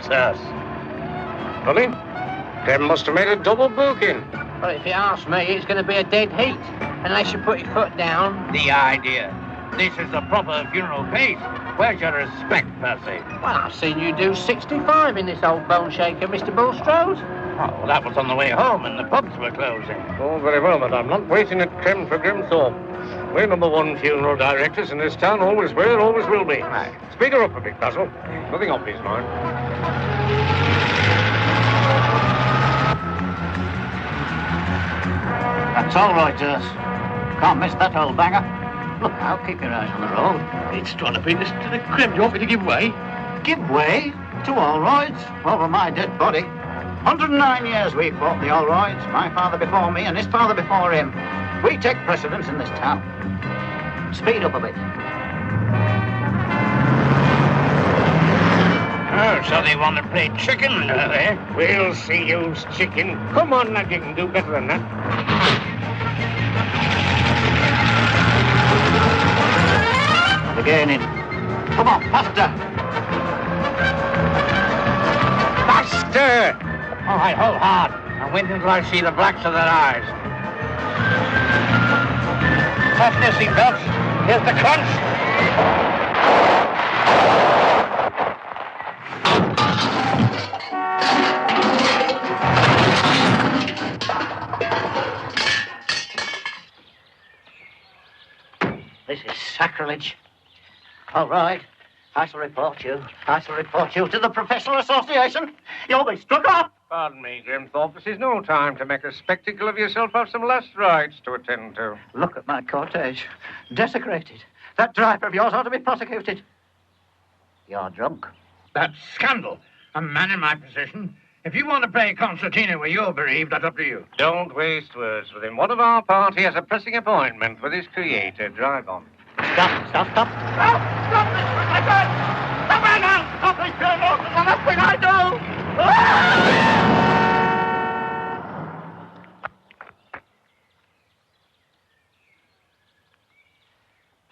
suits us. Funny. Dem must have made a double booking. Well, if you ask me, it's going to be a dead heat. Unless you put your foot down. The idea. This is a proper funeral piece. Where's your respect, Percy? Well, I've seen you do 65 in this old bone shaker, Mr. Bulstrode. Oh, that was on the way home and the pubs were closing. Oh, very well, but I'm not waiting at Creme for Grimthorpe. We're #1 funeral directors in this town, always were, always will be. Aye. Speak her up a bit, Basil. Nothing obvious, mind. That's all right, can't miss that old banger. Look out, keep your eyes on the road. It's trying to beat us to the Crim. Do you want me to give way? Give way to all rights over my dead body. 109 years we fought the all rights. My father before me and his father before him. We take precedence in this town. Speed up a bit. Oh, so they want to play chicken, do they? We'll see you's chicken. Come on, lad, you can do better than that. Again in. Come on, faster. Faster! All right, hold hard. And wait until I see the blacks of their eyes. Fasten your seatbelts. Here's the crunch. This is sacrilege. All right. I shall report you. I shall report you to the Professional Association. You'll be struck off. Pardon me, Grimthorpe. This is no time to make a spectacle of yourself. Have some last rites to attend to. Look at my cortege. Desecrated. That driver of yours ought to be prosecuted. You're drunk. That's scandal. A man in my position. If you want to play concertina where you're bereaved, that's up to you. Don't waste words with him. One of our party has a pressing appointment with his creator. Drive on. Stop. Stop this for my God! Stop it now! Stop this funeral! There's enough thing I do!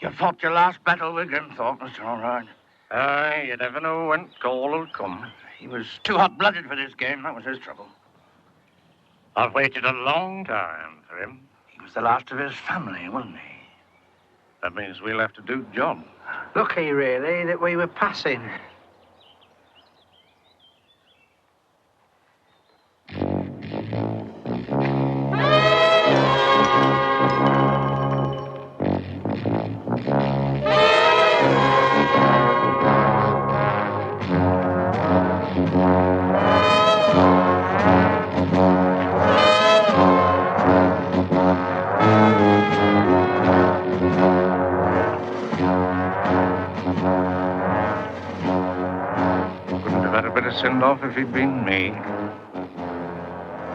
You fought your last battle with Grimthorpe, Mr. Allright. Aye, you never know when call will come. He was too hot-blooded for this game. That was his trouble. I've waited a long time for him. He was the last of his family, wasn't he? That means we'll have to do the job. Lucky, really, that we were passing. Send off if he'd been me.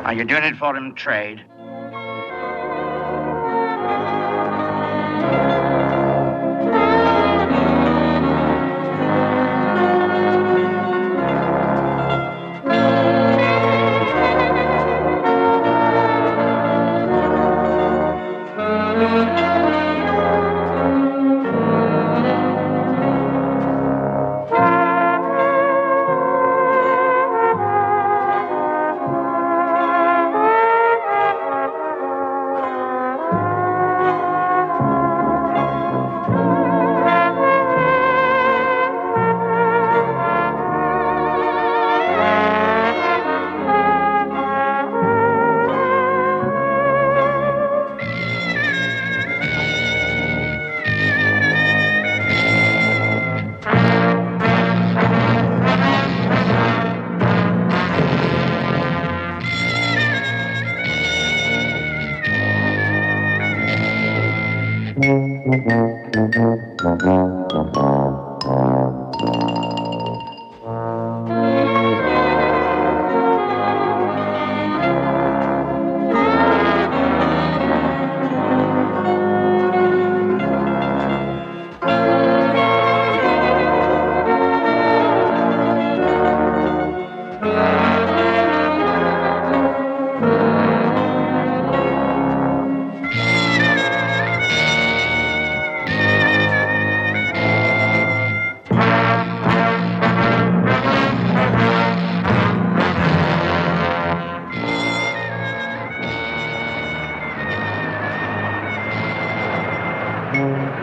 Are you doing it for him, trade?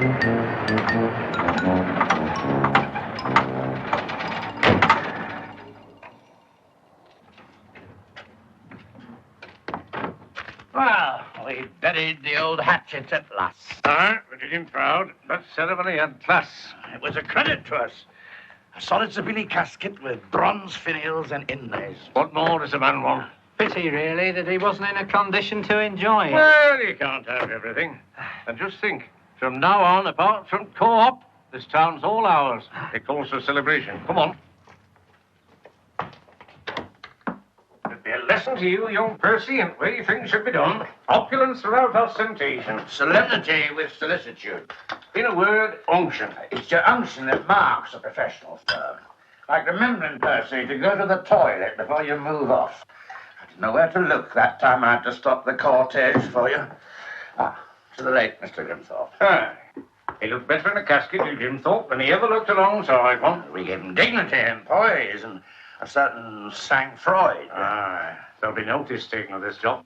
Well, we buried the old hatchet at last. We did him proud. That ceremony had class. It was a credit to us. A solid Zabili casket with bronze finials and inlays. What more does a man want? Pity, really, that he wasn't in a condition to enjoy it. Well, you can't have everything. And just think, from now on, apart from co-op, this town's all ours. It calls for celebration. Come on. It'll be a lesson to you, young Percy, in the way things should be done. Opulence without ostentation. Solemnity with solicitude. In a word, unction. It's your unction that marks a professional firm. Like remembering, Percy, to go to the toilet before you move off. I didn't know where to look that time I had to stop the cortege for you. To the late Mr. Grimthorpe. Aye. He looked better in a casket, did Grimthorpe, than he ever looked alongside one. We gave him dignity and poise and a certain sang-froid. Aye. There'll be notice taken of this job.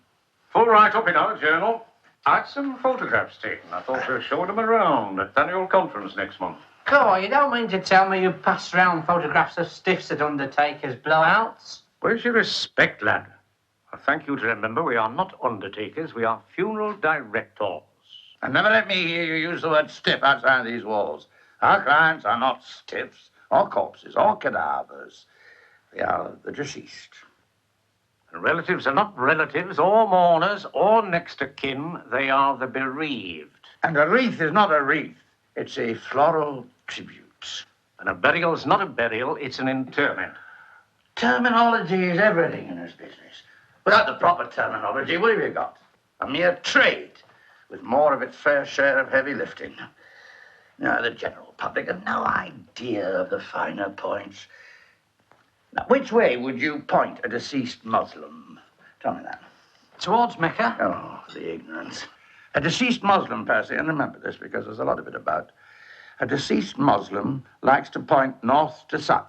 Full write-up in our journal. I had some photographs taken. I thought we'd show them around at the annual conference next month. Cool, you don't mean to tell me you passed around photographs of stiffs at undertakers' blowouts? Where's your respect, lad? I thank you to remember we are not undertakers, we are funeral directors. And never let me hear you use the word stiff outside these walls. Our clients are not stiffs, or corpses, or cadavers. They are the deceased. And relatives are not relatives, or mourners, or next of kin. They are the bereaved. And a wreath is not a wreath. It's a floral tribute. And a burial's not a burial, it's an interment. Terminology is everything in this business. Without the proper terminology, what have you got? A mere trade, with more of its fair share of heavy lifting. Now, the general public have no idea of the finer points. Now, which way would you point a deceased Muslim? Tell me that. Towards Mecca? Oh, the ignorance. A deceased Muslim, Percy, and remember this because there's a lot of it about. A deceased Muslim likes to point north to south.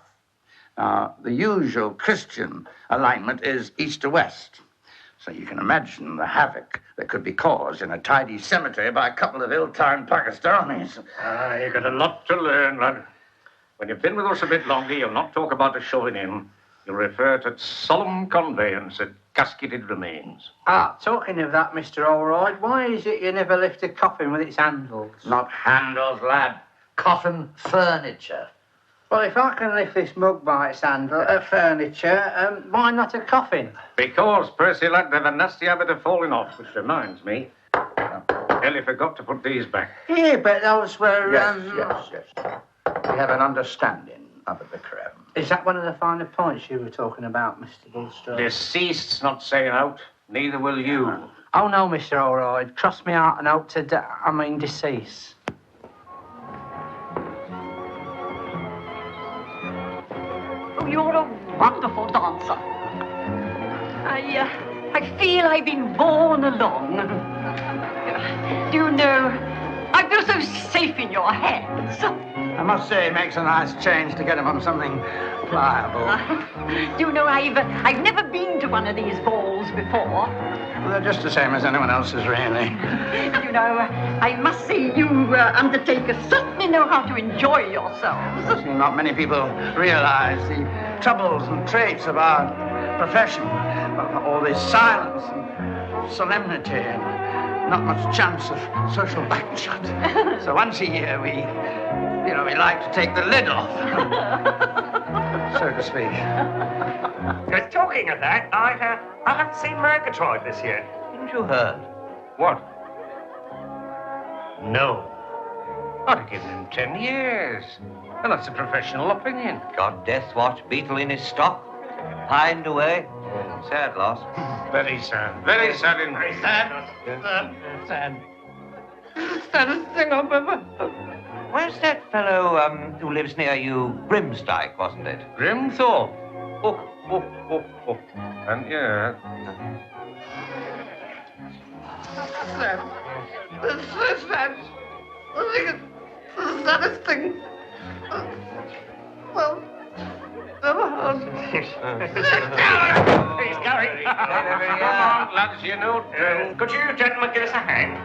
The usual Christian alignment is east to west. So you can imagine the havoc that could be caused in a tidy cemetery by a couple of ill-timed Pakistanis. You've got a lot to learn, lad. When you've been with us a bit longer, you'll not talk about a shoving in. You'll refer to solemn conveyance at casketed remains. Talking of that, Mr. Allroyd, why is it you never lift a coffin with its handles? Not handles, lad. Coffin furniture. Well, if I can lift this mug by its handle, furniture, why not a coffin? Because, Percy, lad, they've a nasty habit of falling off, which reminds me. Ellie forgot to put these back. Yeah, but those were, Yes. We have an understanding up at the creme. Is that one of the finer points you were talking about, Mr. Bulstrode? Deceased's not saying out. Neither will you. Oh, no, Mr. Allroyd. Cross me out and out to, decease. Oh, you're a wonderful dancer. I feel I've been born along. Do you know, I feel so safe in your hands. I must say, it makes a nice change to get him on something pliable. Do you know, I've never been to one of these balls before. Well, they're just the same as anyone else's, really. You know, I must say you undertakers certainly know how to enjoy yourselves. See, not many people realize the troubles and traits of our profession. All this silence and solemnity and not much chance of social backshot. So once a year, we like to take the lid off, so to speak. Talking of that, I haven't seen Murgatroyd this year. Haven't you heard? What? No. I'd have given him 10 years. And that's a professional opinion. Got Death Watch beetle in his stock. Pined away. Sad loss. Very sad. Very sad indeed. Very sad. Sad. Saddest thing I've ever... Where's that fellow who lives near you? Grimsdyke, wasn't it? Grimthorpe. Oh. And yeah. That's sad. I think it's the saddest thing. Well, ever heard. He's going. Come on, lads, you know. Could you gentlemen give us a hand?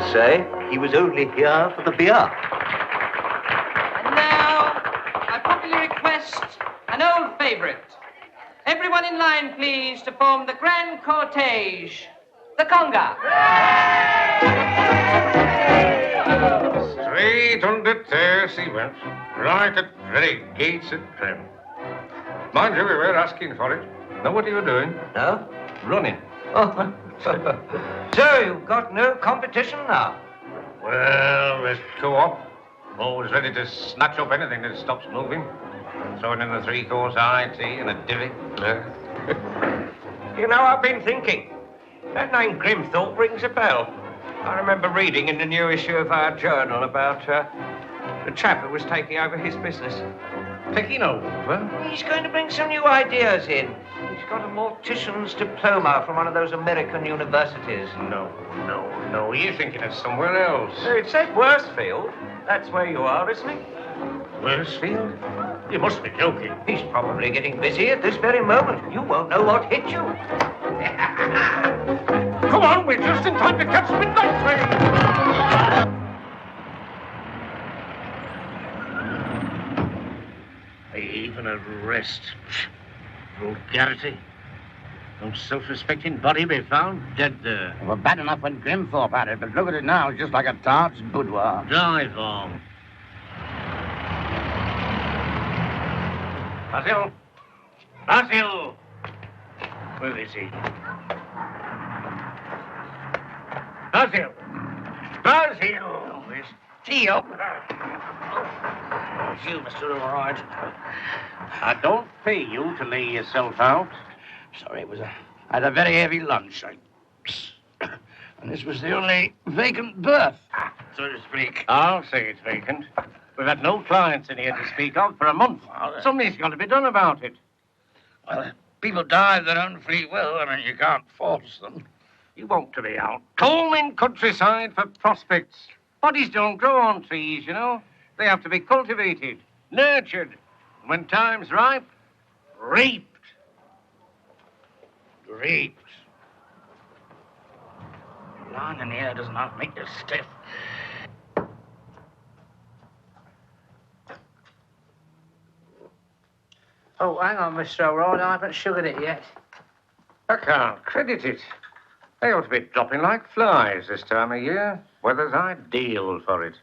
to say he was only here for the beer. And now, I popularly request an old favourite. Everyone in line, please, to form the grand cortege, the conga. Straight under terrace he went, right at very gates at Prem. Mind you, we were asking for it. Know what you were doing? No? Running. Oh. So you've got no competition now? Well, there's co-op. Always ready to snatch up anything that stops moving. Throwing in a three-course IT and a divvy. You know, I've been thinking. That name Grimthorpe rings a bell. I remember reading in the new issue of our journal about the chap who was taking over his business. Taking over? He's going to bring some new ideas in. He's got a mortician's diploma from one of those American universities. No. You're thinking of somewhere else. It said Worsfield. That's where you are, isn't it? Worsfield? You must be joking. He's probably getting busy at this very moment. You won't know what hit you. Come on, we're just in time to catch the midnight train. Even arrest. Vulgarity. No self-respecting body be found dead there. Well, bad enough when Grimthorpe had it, but look at it now. It's just like a tart's boudoir. Drive on. Basil! Where is he? Basil! Where's Theo? Oh, you, Mr. Allright. I don't pay you to lay yourself out. Sorry, I had a very heavy lunch. And this was the only vacant berth, so to speak. I'll say it's vacant. We've had no clients in here to speak of for a month. Something's got to be done about it. Well, people die of their own free will. I mean, you can't force them. You want to be out combing countryside for prospects. Bodies don't grow on trees, you know. They have to be cultivated, nurtured, and when time's ripe, reaped. Reaped. Lying in the air does not make you stiff. Oh, hang on, Mr. O'Rourke. I haven't sugared it yet. I can't credit it. They ought to be dropping like flies this time of year. Weather's ideal for it.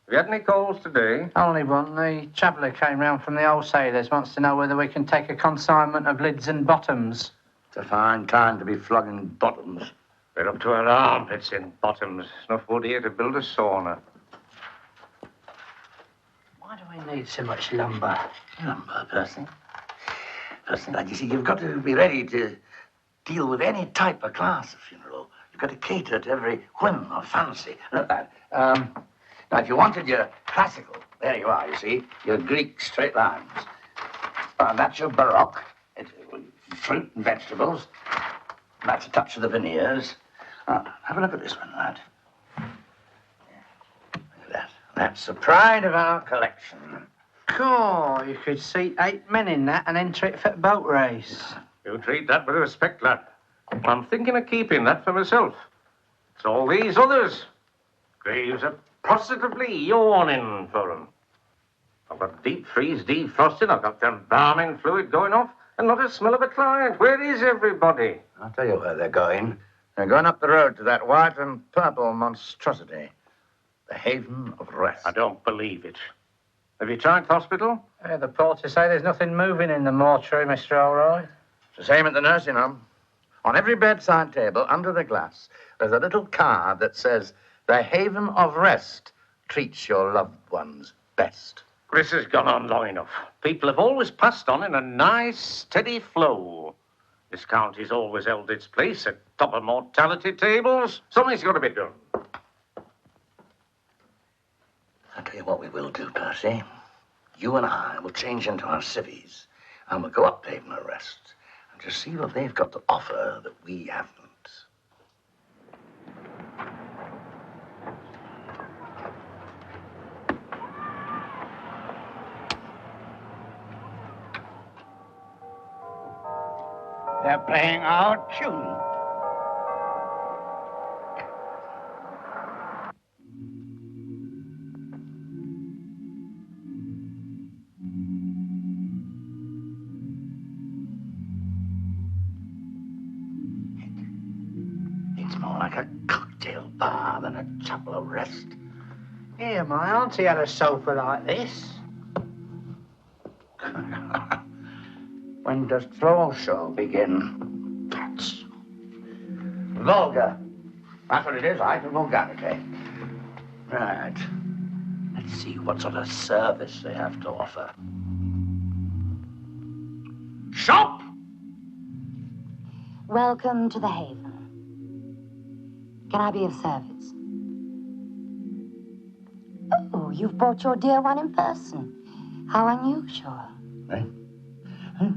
Have you had any calls today? Only one. The traveller came round from the wholesalers, wants to know whether we can take a consignment of lids and bottoms. It's a fine time to be flogging bottoms. They're up to our armpits in bottoms. Enough wood here to build a sauna. Why do we need so much lumber? Lumber, Percy. Percy, lad, you see, you've got to be ready to deal with any type of class of funeral. You've got to cater to every whim or fancy. Look, lad, now, if you wanted your classical, there you are, you see, your Greek straight lines. And that's your Baroque. It's fruit and vegetables. And that's a touch of the veneers. Have a look at this one, lad. Look at that. That's the pride of our collection. God, you could seat 8 men in that and enter it for a boat race. You treat that with respect, lad. I'm thinking of keeping that for myself. It's all these others. Graves are positively yawning for 'em. I've got deep freeze defrosting, I've got the embalming fluid going off, and not a smell of a client. Where is everybody? I'll tell you where they're going. They're going up the road to that white and purple monstrosity. The Haven of Rest. I don't believe it. Have you tried the hospital? The porter say there's nothing moving in the mortuary, Mr. O'Rourke. It's the same at the nursing home. On every bedside table, under the glass, there's a little card that says, "The Haven of Rest treats your loved ones best." This has gone on long enough. People have always passed on in a nice, steady flow. This county's always held its place at top of mortality tables. Something's got to be done. I'll tell you what we will do, Percy. You and I will change into our civvies, and we'll go up to Haven of Rest and just see what they've got to offer that we haven't. They're playing our tune. More like a cocktail bar than a chapel of rest. Here, my auntie had a sofa like this. When does floor show begin? That's vulgar. That's what it is, heightened vulgarity. Right. Let's see what sort of service they have to offer. Shop! Welcome to the Haven. Can I be of service? Oh, you've brought your dear one in person. How unusual. Eh? Huh?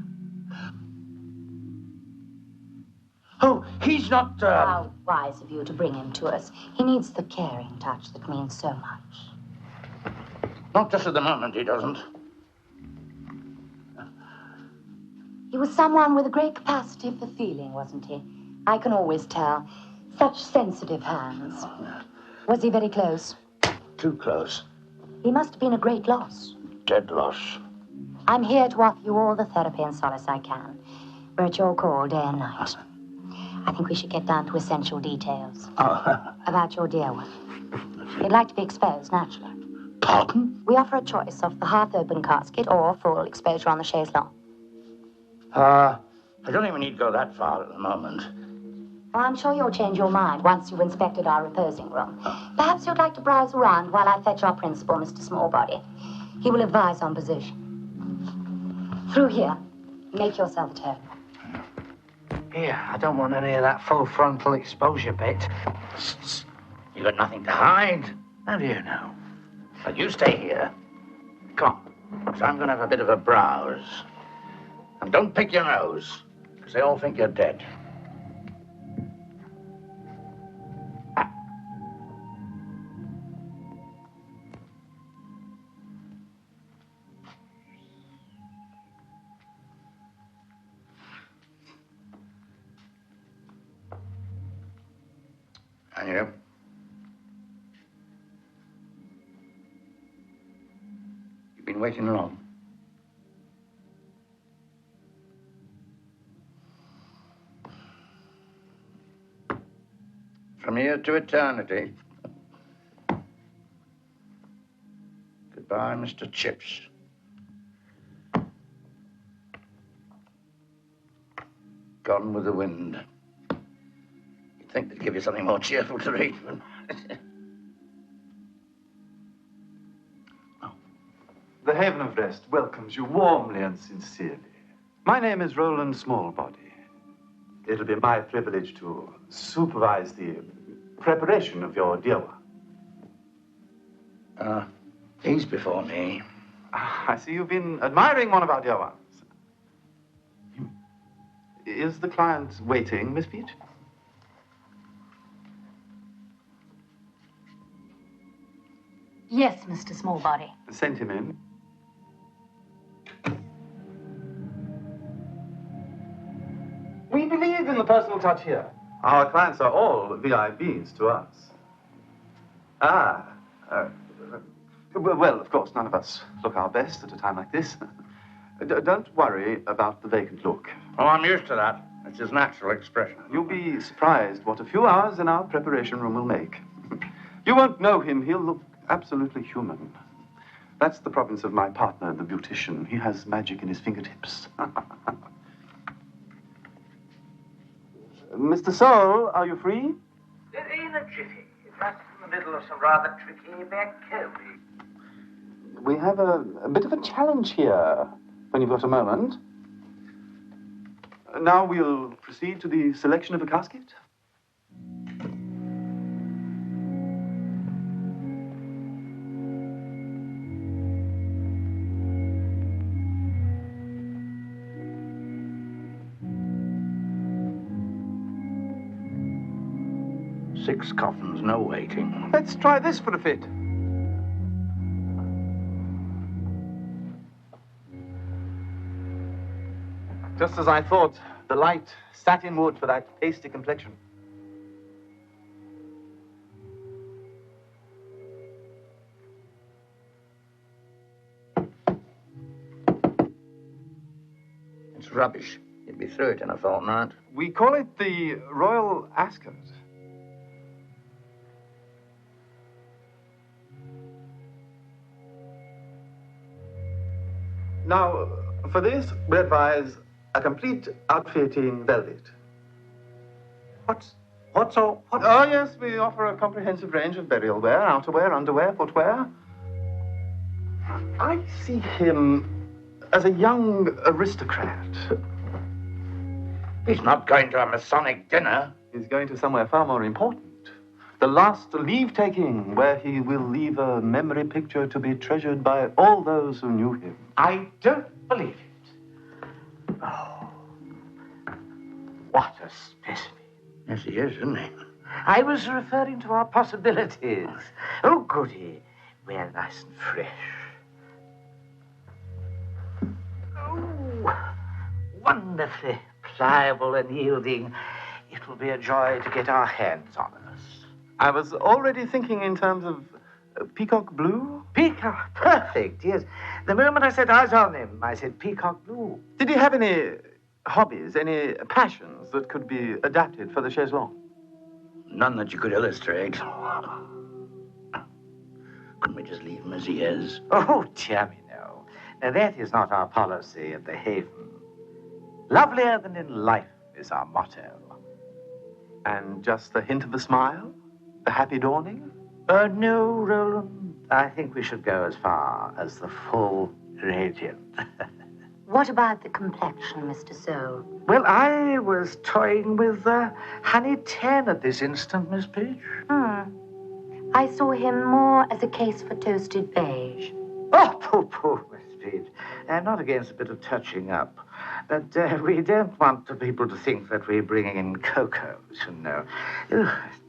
Oh, he's not, How wise of you to bring him to us. He needs the caring touch that means so much. Not just at the moment, he doesn't. He was someone with a great capacity for feeling, wasn't he? I can always tell. Such sensitive hands. Was he very close? Too close. He must have been a great loss. Dead loss. I'm here to offer you all the therapy and solace I can. We're at your call day and night. I think we should get down to essential details. Oh. About your dear one. He'd like to be exposed, naturally. Pardon? We offer a choice of the half-open casket or full exposure on the chaise longue. I don't even need to go that far at the moment. Well, I'm sure you'll change your mind once you've inspected our reposing room. Perhaps you'd like to browse around while I fetch our principal, Mr. Smallbody. He will advise on position. Through here. Make yourself at home. Here, I don't want any of that full frontal exposure bit. You got nothing to hide. How do you know? But you stay here. Come on. 'Cause I'm going to have a bit of a browse. And don't pick your nose, because they all think you're dead. And you? You've been waiting long. From here to eternity. Goodbye, Mr. Chips. Gone with the wind. You'd think they'd give you something more cheerful to read. The Haven of Rest welcomes you warmly and sincerely. My name is Roland Smallbody. It'll be my privilege to supervise the preparation of your dear one. He's before me. I see you've been admiring one of our dear ones. Is the client waiting, Miss Peach? Yes, Mr. Smallbody. Send him in. We believe in the personal touch here. Our clients are all VIPs to us. Well, of course, none of us look our best at a time like this. Don't worry about the vacant look. Oh, I'm used to that. It's his natural expression. You'll be surprised what a few hours in our preparation room will make. You won't know him. He'll look absolutely human. That's the province of my partner, the beautician. He has magic in his fingertips. Mr. Soul, are you free? In a jiffy. Just in the middle of some rather tricky back coding. We have a bit of a challenge here, when you've got a moment. Now we'll proceed to the selection of a casket. Six coffins, no waiting. Let's try this for a fit. Just as I thought, the light satin wood for that pasty complexion. It's rubbish. You'd be through it in a fortnight. We call it the Royal Ascot. Now, for this, we advise a complete outfit in velvet. What's all? What? Oh, yes, we offer a comprehensive range of burial wear, outerwear, underwear, footwear. I see him as a young aristocrat. He's not going to a Masonic dinner. He's going to somewhere far more important. The last leave-taking, where he will leave a memory picture to be treasured by all those who knew him. I don't believe it. Oh, what a specimen. Yes, he is, isn't he? I was referring to our possibilities. Oh, goody. We're nice and fresh. Oh, wonderfully pliable and yielding. It will be a joy to get our hands on us. I was already thinking in terms of peacock blue. Peacock, perfect, yes. The moment I set eyes on him, I said peacock blue. Did he have any hobbies, any passions that could be adapted for the chaise longue? None that you could illustrate. Couldn't we just leave him as he is? Oh, dear me, no. Now, that is not our policy at the Haven. Lovelier than in life is our motto. And just the hint of a smile? The happy dawning? No, Roland. I think we should go as far as the full radiant. What about the complexion, Mr. Soule? Well, I was toying with honey tan at this instant, Miss Peach. I saw him more as a case for toasted beige. Oh, pooh, Miss Peach. I'm not against a bit of touching up. But we don't want the people to think that we're bringing in cocos, you know.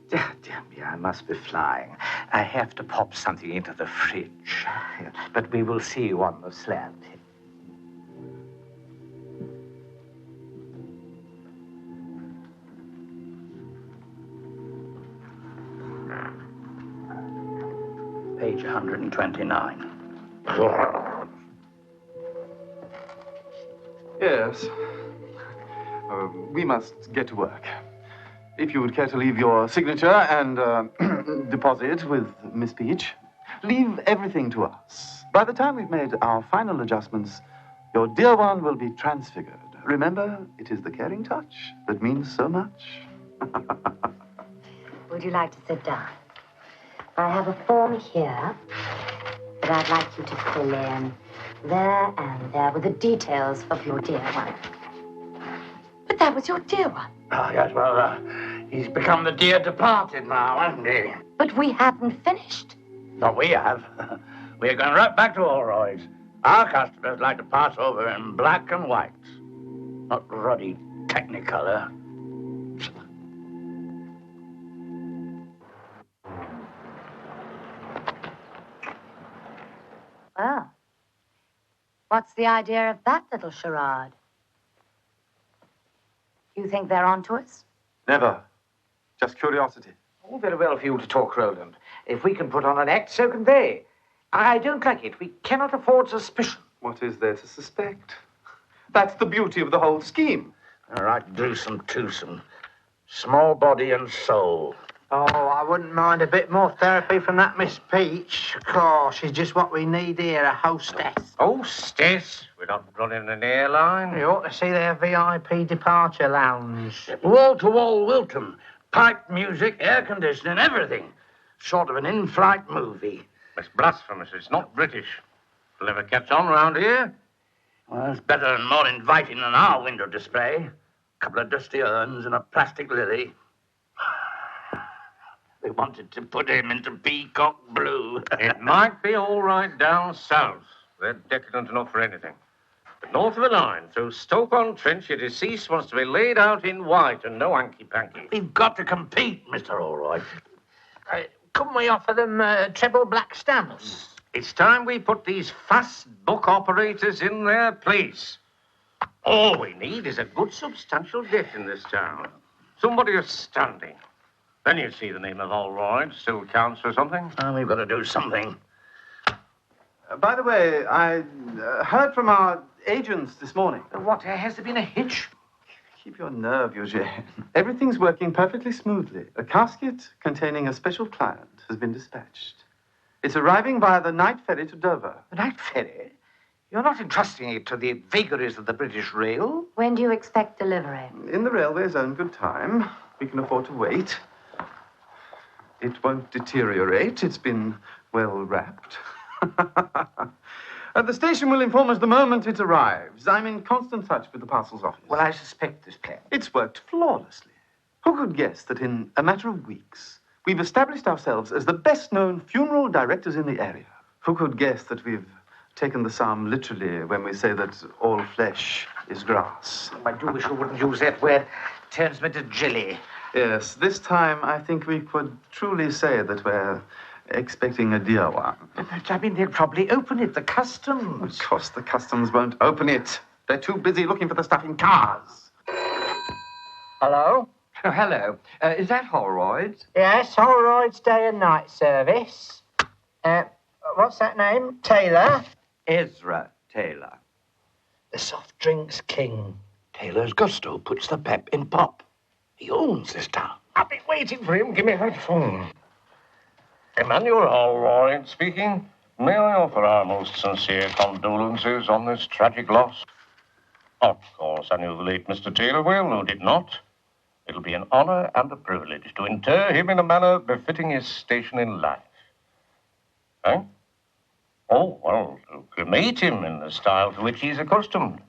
Dear me, I must be flying. I have to pop something into the fridge. But we will see you on the slab. Page 129. Yes. We must get to work. If you would care to leave your signature and deposit with Miss Peach, leave everything to us. By the time we've made our final adjustments, your dear one will be transfigured. Remember, it is the caring touch that means so much. Would you like to sit down? I have a form here that I'd like you to fill in there and there with the details of your dear one. But that was your dear one. Oh, yes, well, he's become the dear departed now, hasn't he? But we haven't finished. Not we have. We're going right back to Allroy's. Our customers like to pass over in black and white, not ruddy Technicolor. Well, what's the idea of that little charade? You think they're onto us? Never. Just curiosity. All very well for you to talk, Roland. If we can put on an act, so can they. I don't like it. We cannot afford suspicion. What is there to suspect? That's the beauty of the whole scheme. All right, gruesome twosome. Small body and soul. Oh, I wouldn't mind a bit more therapy from that Miss Peach. Of course, she's just what we need here, a hostess. Hostess? We're not running an airline. You ought to see their VIP departure lounge. Wall-to-wall Wilton. Piped music, air conditioning, everything. Sort of an in-flight movie. It's blasphemous. It's not British. It'll never catch on round here. Well, it's better and more inviting than our window display. A couple of dusty urns and a plastic lily. They wanted to put him into peacock blue. It might be all right down south. They're decadent enough for anything. But north of the line, through Stoke-on-Trent, your deceased wants to be laid out in white and no hanky-panky. We've got to compete, Mr. Allroyd. Couldn't we offer them treble black stamps? It's time we put these fast book operators in their place. All we need is a good substantial debt in this town. Somebody outstanding. Then you see the name of Allroyd still counts for something. We've got to do something. By the way, I heard from our agents this morning. What, has there been a hitch? Keep your nerve, Eugene. Everything's working perfectly smoothly. A casket containing a special client has been dispatched. It's arriving via the night ferry to Dover. The night ferry? You're not entrusting it to the vagaries of the British Rail? When do you expect delivery? In the railway's own good time. We can afford to wait. It won't deteriorate. It's been well wrapped. The station will inform us the moment it arrives. I'm in constant touch with the parcels office. Well, I suspect this plan. It's worked flawlessly. Who could guess that in a matter of weeks, we've established ourselves as the best-known funeral directors in the area? Who could guess that we've taken the psalm literally when we say that all flesh is grass? I do wish you wouldn't use that word. Turns me to jelly. Yes, this time I think we could truly say that we're expecting a dear one. But, I mean, they'll probably open it, the customs. Of course, the customs won't open it. They're too busy looking for the stuff in cars. Hello? Oh, hello. Is that Holroyd's? Yes, Holroyd's day and night service. What's that name? Taylor? Ezra Taylor. The soft drinks king. Taylor's gusto puts the pep in pop. He owns this town. I've been waiting for him. Give me that phone. Emmanuel Holroyd speaking. May I offer our most sincere condolences on this tragic loss? Of course, I knew the late Mr. Taylor well, who did not. It'll be an honor and a privilege to inter him in a manner befitting his station in life. Eh? Oh, well, to cremate him in the style to which he's accustomed.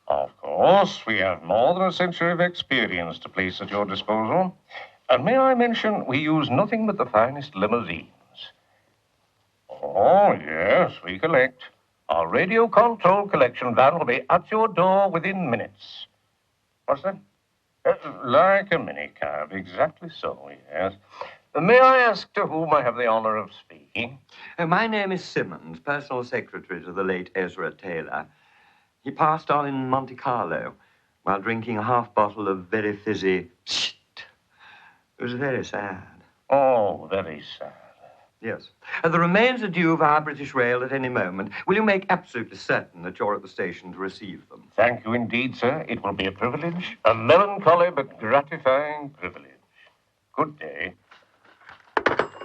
Of course, we have more than a century of experience to place at your disposal. And may I mention, we use nothing but the finest limousines. Oh, yes, we collect. Our radio control collection van will be at your door within minutes. What's that? Like a minicab, exactly so, yes. May I ask to whom I have the honor of speaking? My name is Simmons, personal secretary to the late Ezra Taylor. He passed on in Monte Carlo while drinking a half bottle of very fizzy shit. It was very sad. Oh, very sad. Yes. The remains are due via British Rail at any moment. Will you make absolutely certain that you're at the station to receive them? Thank you indeed, sir. It will be a privilege. A melancholy but gratifying privilege. Good day.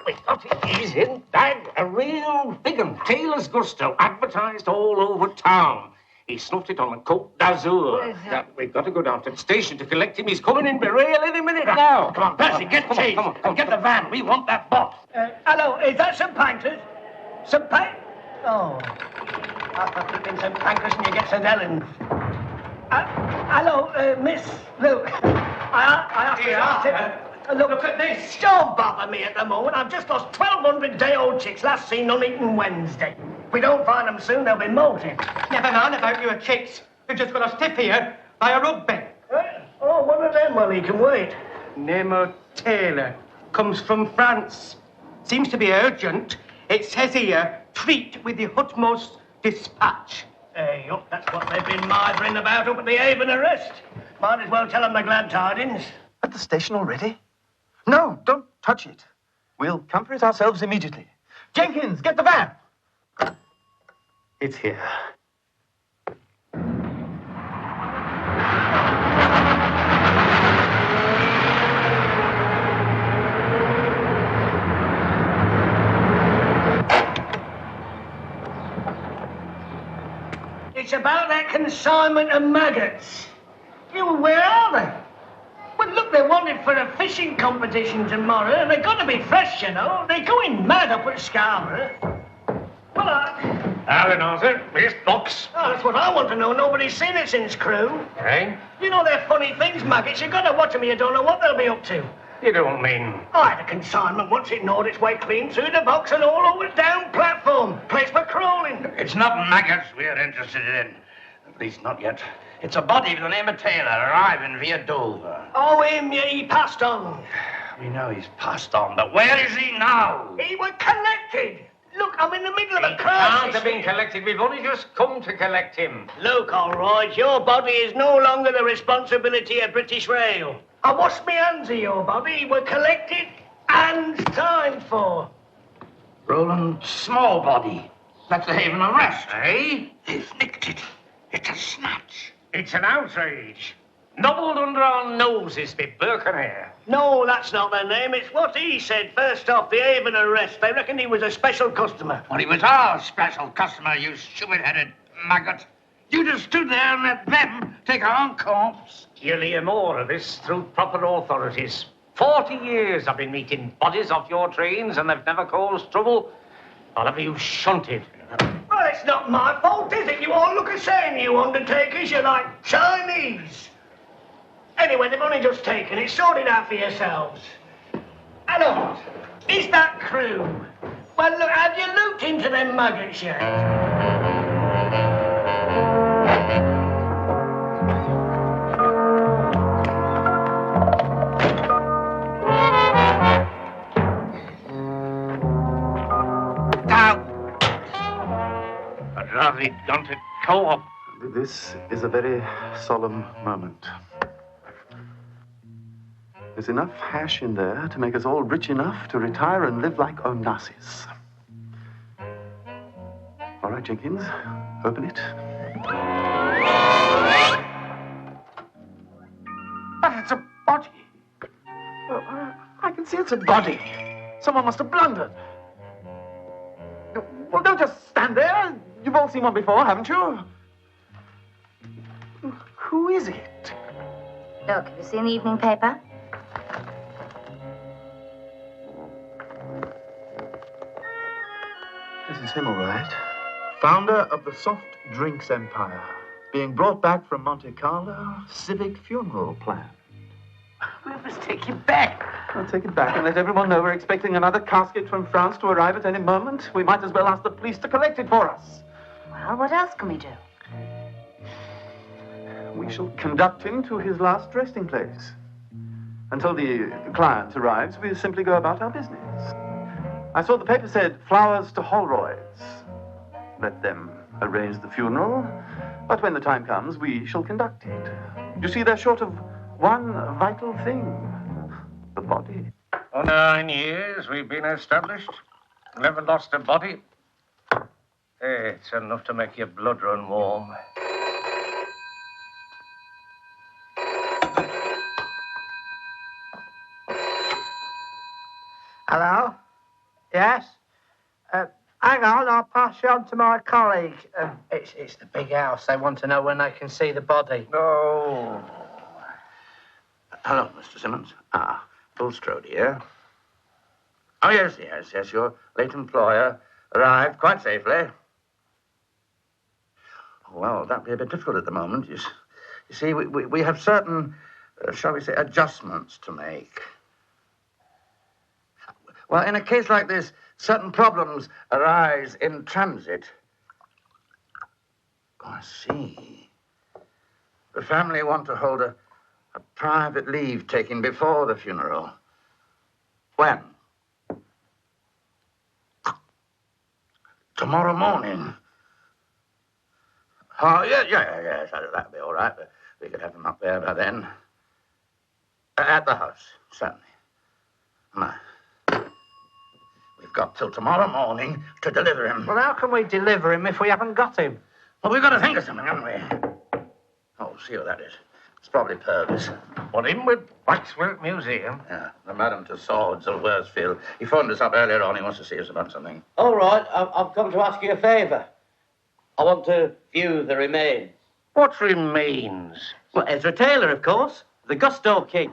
We got it. He's in. Dang, a real big un. Taylor's gusto, advertised all over town. He snuffed it on the Côte d'Azur. We've got to go down to the station to collect him. He's coming in by rail any minute now. Come on, Percy, get changed. Come on. Get the van. We want that box. Hello, is that St. Pancras? St. Oh. I thought you'd been St. Pancras and you get St. Helens. Hello, Miss. Look, I have to ask look at this. Don't bother me at the moment. I've just lost 1,200 day-old chicks, last seen on Eaton Wednesday. If we don't find them soon, they'll be molting. Never mind about your chicks. We've just got a stiff here by a rugby. Oh, one of them. Well, he can wait. Nemo Taylor comes from France. Seems to be urgent. It says here, treat with the utmost dispatch. Hey, yup, that's what they've been mithering about up at the Avon Arrest. Might as well tell them the glad tidings. At the station already? No, don't touch it. We'll come for it ourselves immediately. Jenkins, get the van! It's here. It's about that consignment of maggots. Where are they? Well, look, they're wanted for a fishing competition tomorrow, and they've got to be fresh, you know. They're going mad up at Scarborough. Well, Alan Arthur, this box. Oh, that's what I want to know. Nobody's seen it since crew. Eh? You know they're funny things, maggots. You've got to watch them, you don't know what they'll be up to. You don't mean... I had a consignment once. It gnawed its way clean through the box and all over down platform. Place for crawling. It's not maggots we're interested in. At least not yet. It's a body with the name of Taylor, arriving via Dover. Oh, him, yeah, he passed on. We know he's passed on, but where is he now? He was connected. Look, I'm in the middle of a He crisis. can't have been collected. We've only just come to collect him. Look, Holroyd, your body is no longer the responsibility of British Rail. I washed my hands of your body. We're collected and signed for. Roland Smallbody. That's the Haven Arrest, eh? They've nicked it. It's a snatch. It's an outrage. Nobbled under our noses by Birkenhair. No, that's not their name. It's what he said first off, the Avon arrest. They reckoned he was a special customer. Well, he was our special customer, you stupid-headed maggot. You just stood there and let them take our own corpse. You'll hear more of this through proper authorities. 40 years I've been meeting bodies off your trains and they've never caused trouble. I'll have you shunted. Well, it's not my fault, is it? You all look the same, you undertakers. You're like Chinese. Anyway, they've only just taken it. Sort it out for yourselves. Hello, is that crew? Well, look, have you looked into them maggots yet? I'd rather he'd gone to co-op. This is a very solemn moment. There's enough hash in there to make us all rich enough to retire and live like Onassis. All right, Jenkins, open it. But it's a body. Well, I can see it's a body. Someone must have blundered. Well, don't just stand there. You've all seen one before, haven't you? Who is it? Look, have you seen the evening paper? This is him, all right. Founder of the soft drinks empire. Being brought back from Monte Carlo, civic funeral plan. We must take it back. I'll take it back and let everyone know we're expecting another casket from France to arrive at any moment. We might as well ask the police to collect it for us. Well, what else can we do? We shall conduct him to his last resting place. Until the client arrives, we simply go about our business. I saw the paper said, flowers to Holroyd's. Let them arrange the funeral, but when the time comes, we shall conduct it. You see, they're short of one vital thing. The body. For 9 years we've been established. Never lost a body. Hey, it's enough to make your blood run warm. Hello? Yes? Hang on, I'll pass you on to my colleague. It's the big house. They want to know when they can see the body. Oh. Hello, Mr. Simmons. Bulstrode here. Oh, yes. Your late employer arrived quite safely. Well, that'd be a bit difficult at the moment. You see, we have certain, shall we say, adjustments to make. Well, in a case like this, certain problems arise in transit. Oh, I see. The family want to hold a private leave taking before the funeral. When? Tomorrow morning. Oh, yes, that'll be all right. We could have them up there by then. At the house, certainly. We've got till tomorrow morning to deliver him. Well, how can we deliver him if we haven't got him? Well, we've got to think of something, haven't we? Oh, see who that is. It's probably Purvis. What, him with Waxwork Museum? Yeah, the Madam Tussauds of Worsfield. He phoned us up earlier on. He wants to see us about something. All right, I've come to ask you a favour. I want to view the remains. What remains? Well, Ezra Taylor, of course. The Gusto King.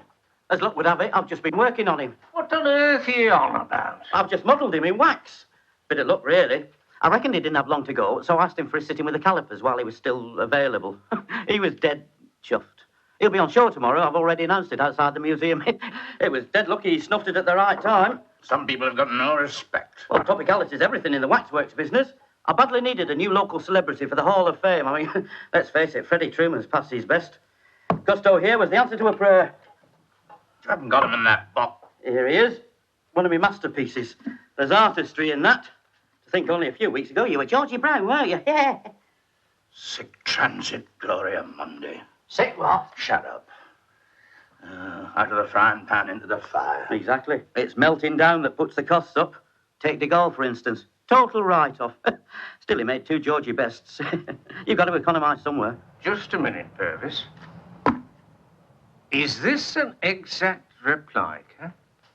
As luck would have it, I've just been working on him. What on earth are you on about? I've just modelled him in wax. Bit of luck, really. I reckoned he didn't have long to go, so I asked him for a sitting with the calipers while he was still available. He was dead chuffed. He'll be on show tomorrow. I've already announced it outside the museum. It was dead lucky he snuffed it at the right time. Some people have got no respect. Well, topicality's everything in the waxworks business. I badly needed a new local celebrity for the Hall of Fame. I mean, let's face it, Freddie Truman's past his best. Gusto here was the answer to a prayer. You haven't got him in that box. Here he is. One of my masterpieces. There's artistry in that. To think only a few weeks ago you were Georgie Brown, weren't you? Yeah. Sic transit, Gloria Mundi. Sick what? Shut up. Out of the frying pan into the fire. Exactly. It's melting down that puts the costs up. Take de Gaulle, for instance. Total write-off. Still, he made 2 Georgie bests. You've got to economise somewhere. Just a minute, Purvis. Is this an exact replica? Huh?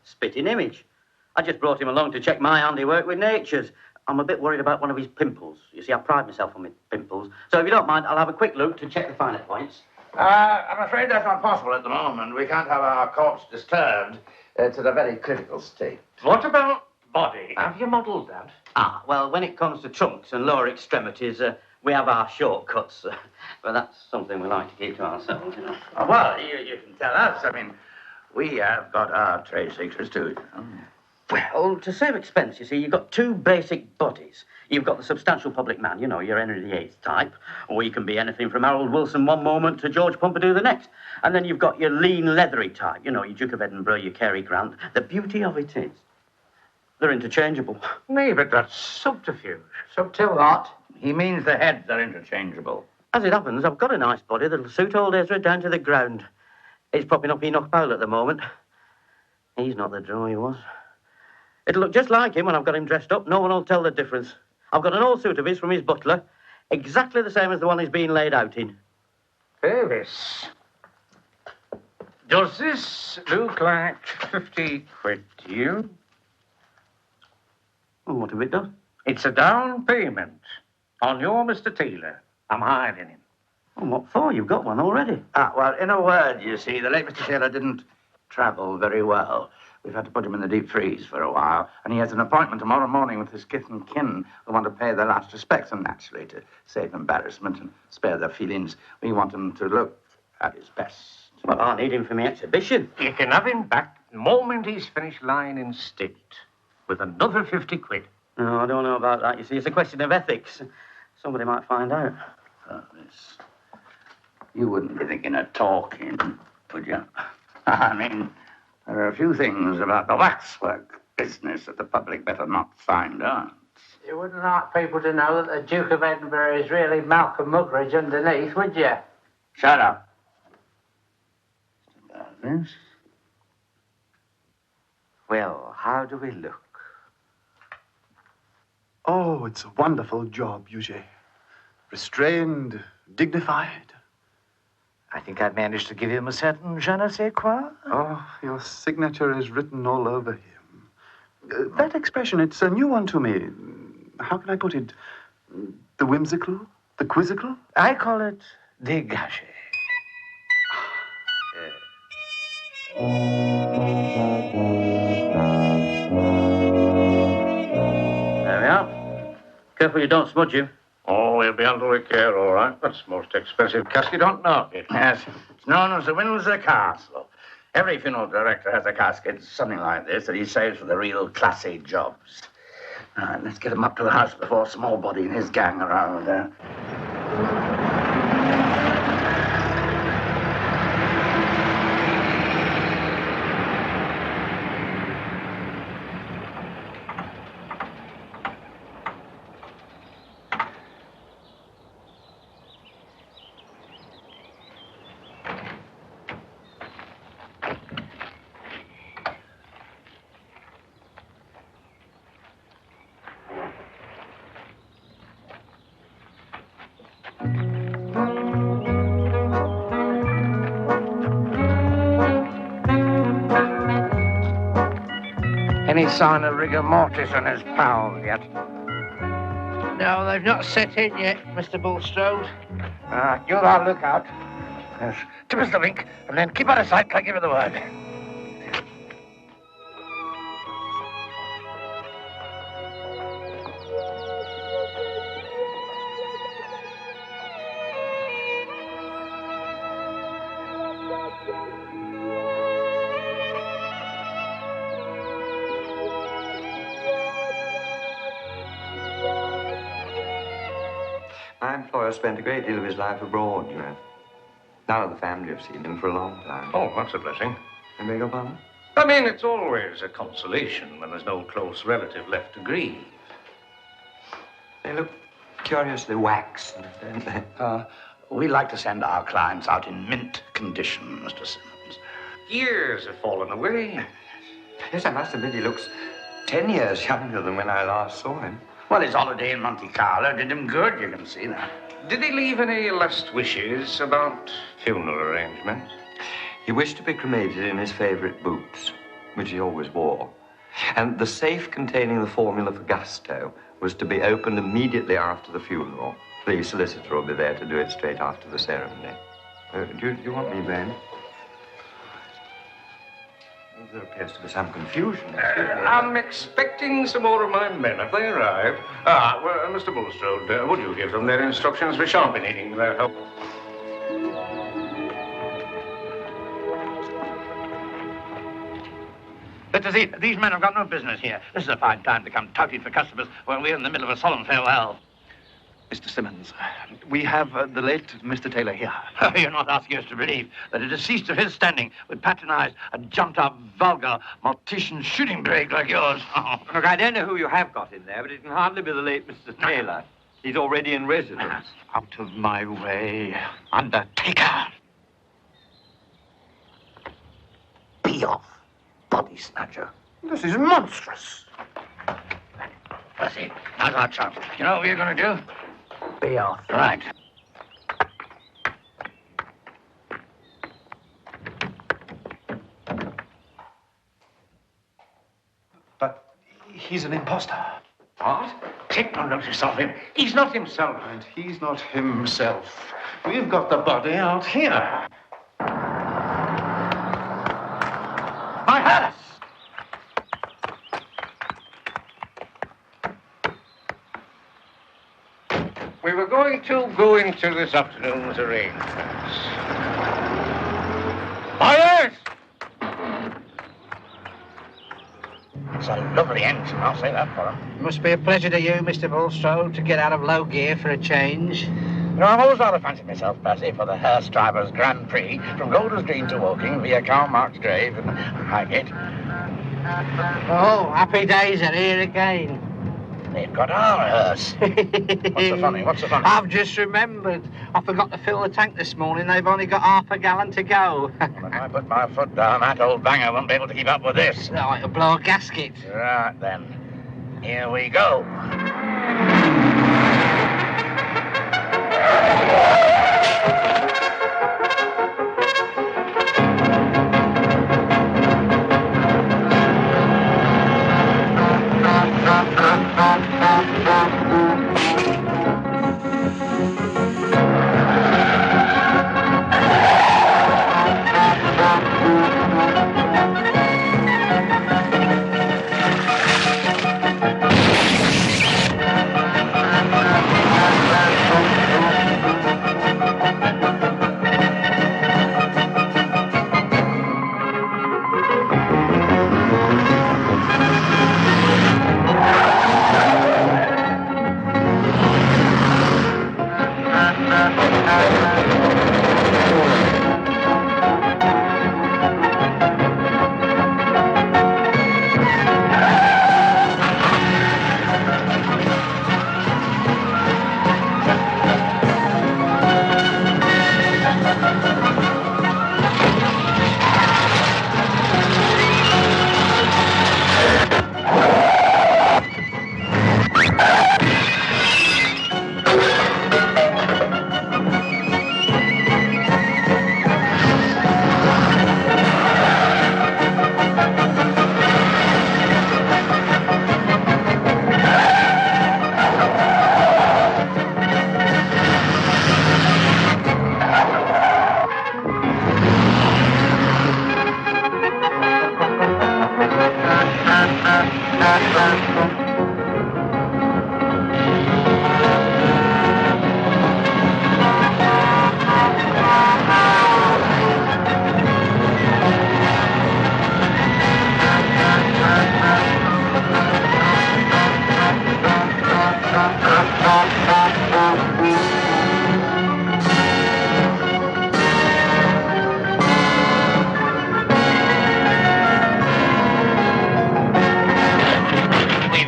Spitting image. I just brought him along to check my handiwork with nature's. I'm a bit worried about one of his pimples. You see, I pride myself on my pimples. So if you don't mind, I'll have a quick look to check the finer points. I'm afraid that's not possible at the moment. We can't have our corpse disturbed. It's at a very critical state. What about body? Have you modelled that? Ah, well, when it comes to trunks and lower extremities, we have our shortcuts. But that's something we like to keep to ourselves, you know. Oh, well, you can tell us. I mean, we have got our trade secrets too, you know. Well, to save expense, you see, you've got two basic bodies. You've got the substantial public man, you know, your Henry VIII type, or you can be anything from Harold Wilson one moment to George Pompidou the next. And then you've got your lean, leathery type, you know, your Duke of Edinburgh, your Cary Grant. The beauty of it is, they're interchangeable. Nay, but that's subterfuge. Subtil what? He means the heads are interchangeable. As it happens, I've got a nice body that'll suit old Ezra down to the ground. He's propping up Enoch Powell at the moment. He's not the draw he was. It'll look just like him when I've got him dressed up. No one will tell the difference. I've got an old suit of his from his butler, exactly the same as the one he's being laid out in. Davis, does this look like 50 quid to you? Well, what if it does? It's a down payment on your Mr. Taylor. I'm hiring him. Well, what for? You've got one already. Well, in a word, you see, the late Mr. Taylor didn't travel very well. We've had to put him in the deep freeze for a while, and he has an appointment tomorrow morning with his kith and kin who want to pay their last respects, and naturally, to save embarrassment and spare their feelings, we want him to look at his best. Well, I need him for my exhibition. You can have him back the moment he's finished lying in state with another 50 quid. No, I don't know about that. You see, it's a question of ethics. Somebody might find out. Miss, you wouldn't be thinking of talking, would you? I mean, there are a few things about the waxwork business that the public better not find out. You wouldn't like people to know that the Duke of Edinburgh is really Malcolm Muggeridge underneath, would you? Shut up. Mr. Davis? Well, how do we look? Oh, it's a wonderful job, Eugene. Restrained, dignified. I think I managed to give him a certain je ne sais quoi. Oh, your signature is written all over him. That expression, it's a new one to me. How can I put it? The whimsical? The quizzical? I call it dégagé. There we are. Careful you don't smudge him. Oh, he'll be under care, all right. That's the most expensive casket on market. Yes, it's known as the Windsor Castle. Every funeral director has a casket, something like this, that he saves for the real classy jobs. All right, let's get him up to the house before Small Body and his gang around there. Any sign of rigor mortis on his pals yet? No, they've not set in yet, Mr. Bulstrode. You're our lookout. Yes. Give us the link, and then keep out of sight till I give you the word. My employer spent a great deal of his life abroad, you know. None of the family have seen him for a long time. Oh, that's a blessing. I beg your pardon? I mean, it's always a consolation when there's no close relative left to grieve. They look curiously waxed, don't they? We like to send our clients out in mint condition, Mr. Simmons. Years have fallen away. Yes, I must admit he looks 10 years younger than when I last saw him. Well, his holiday in Monte Carlo did him good, you can see that. Did he leave any last wishes about funeral arrangements? He wished to be cremated in his favourite boots, which he always wore. And the safe containing the formula for gusto was to be opened immediately after the funeral. The solicitor will be there to do it straight after the ceremony. Do you want me, Ben? There appears to be some confusion. I'm expecting some more of my men. Have they arrived? Well, Mr. Bulstrode, would you give them their instructions? We shan't be needing their help. Let us eat. These men have got no business here. This is a fine time to come touting for customers when we're in the middle of a solemn farewell. Mr. Simmons, we have the late Mr. Taylor here. You're not asking us to believe that a deceased of his standing would patronize a jumped-up, vulgar, mortician shooting brigade like yours. Look, I don't know who you have got in there, but it can hardly be the late Mr. Taylor. He's already in residence. Out of my way, Undertaker. Be off, body snatcher. This is monstrous. That's it. Now's our chance. You know what we're going to do? Be off. Right. But he's an imposter. What? Take no notice of him. He's not himself. And he's not himself. We've got the body out here. My hearse! We were going to go into this afternoon's arrangements. Fires! It's a lovely engine, I'll say that for him. Must be a pleasure to you, Mr. Bulstrode, to get out of low gear for a change. You know, I've always rather fancied myself, Percy, for the Hearse Drivers' Grand Prix, from Golders Green to Woking, via Karl Marx Grave and Highgate. Oh, happy days are here again. They've got our hearse. What's so funny? What's so funny? I've just remembered. I forgot to fill the tank this morning. They've only got half a gallon to go. Well, if I put my foot down, that old banger won't be able to keep up with this. No, it'll blow a gasket. Right, then. Here we go.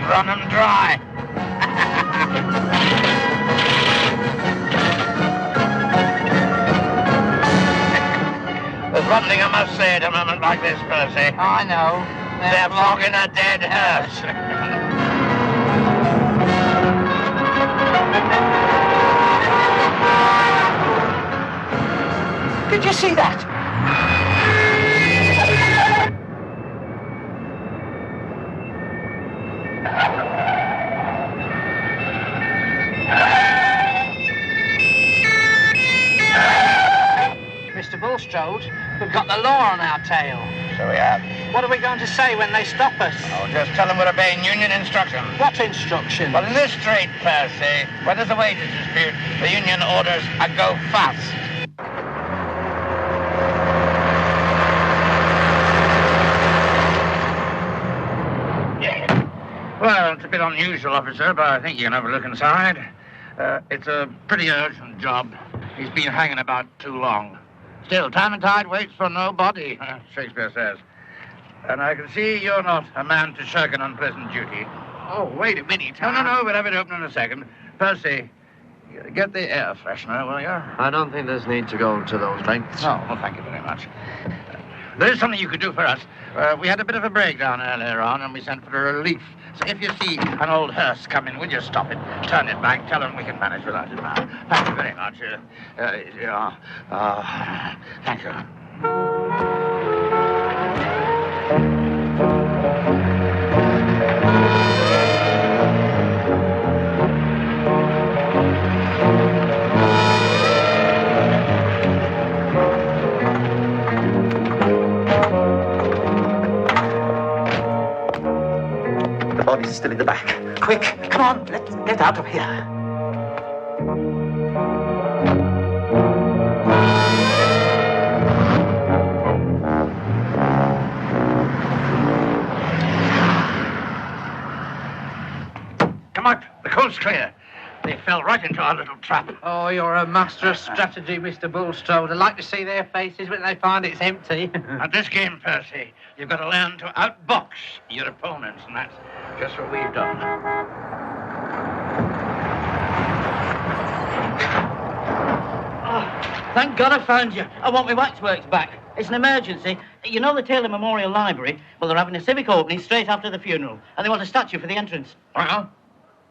Run 'em dry. There's one thing I must say at a moment like this, Percy. I know. They're flogging a dead hearse. Did you see that? the law on our tail. So we have. What are we going to say when they stop us? Oh, just tell them we're obeying union instructions. What instructions? Well, in this trade, Percy, where there's a wages dispute, the union orders a go fast. Well, it's a bit unusual, officer, but I think you can have a look inside. It's a pretty urgent job. He's been hanging about too long. Still, time and tide waits for nobody, Shakespeare says. And I can see you're not a man to shirk an unpleasant duty. Oh, wait a minute. No, we'll have it open in a second. Percy, get the air freshener, will you? I don't think there's need to go to those lengths. Oh, well, thank you very much. There is something you could do for us. We had a bit of a breakdown earlier on, and we sent for a relief. So if you see an old hearse come in, will you stop it, turn it back, tell them we can manage without it now. Thank you very much. Thank you. The body's still in the back. Quick, come on, let's get out of here. Come on, the coast's clear. They fell right into our little trap. Oh, you're a master of strategy, Mr. Bulstrode. I'd like to see their faces when they find it's empty. At this game, Percy, you've got to learn to outbox your opponents, and that's just what we've done. Oh, thank God I found you. I want my waxworks back. It's an emergency. You know the Taylor Memorial Library? Well, they're having a civic opening straight after the funeral, and they want a statue for the entrance. Well,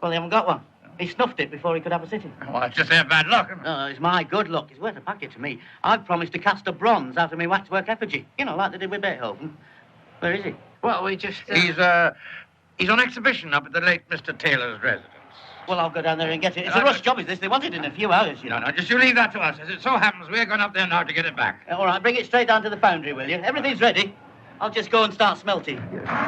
they haven't got one. He snuffed it before he could have a sitting. Well, it's just their bad luck. No, it's my good luck. It's worth a packet to me. I've promised to cast a bronze out of my waxwork effigy. You know, like they did with Beethoven. Where is he? Well, we just... He's on exhibition up at the late Mr. Taylor's residence. Well, I'll go down there and get it. It's a rush job, is this? They want it in a few hours, you know. No, just you leave that to us. As it so happens, we're going up there now to get it back. All right, bring it straight down to the foundry, will you? Everything's ready. I'll just go and start smelting. Right.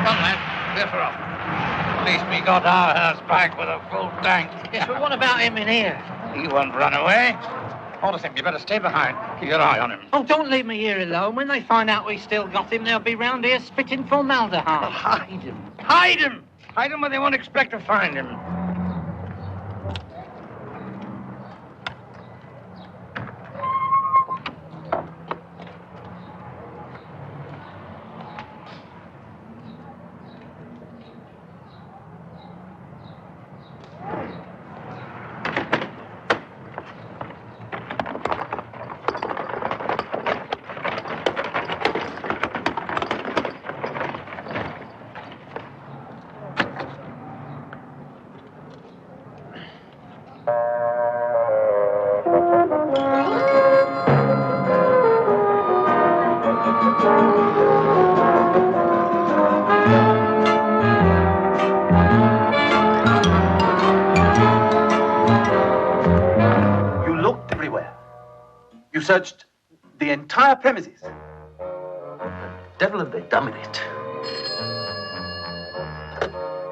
Come, lad. We're for off. At least we got our hearse back with a full tank. But what about him in here? He won't run away. All the same, you better stay behind. Keep your eye on him. Oh, don't leave me here alone. When they find out we still got him, they'll be round here spitting formaldehyde. Oh, hide him. Hide him! Hide him where they won't expect to find him. You searched the entire premises. The devil have they done with it?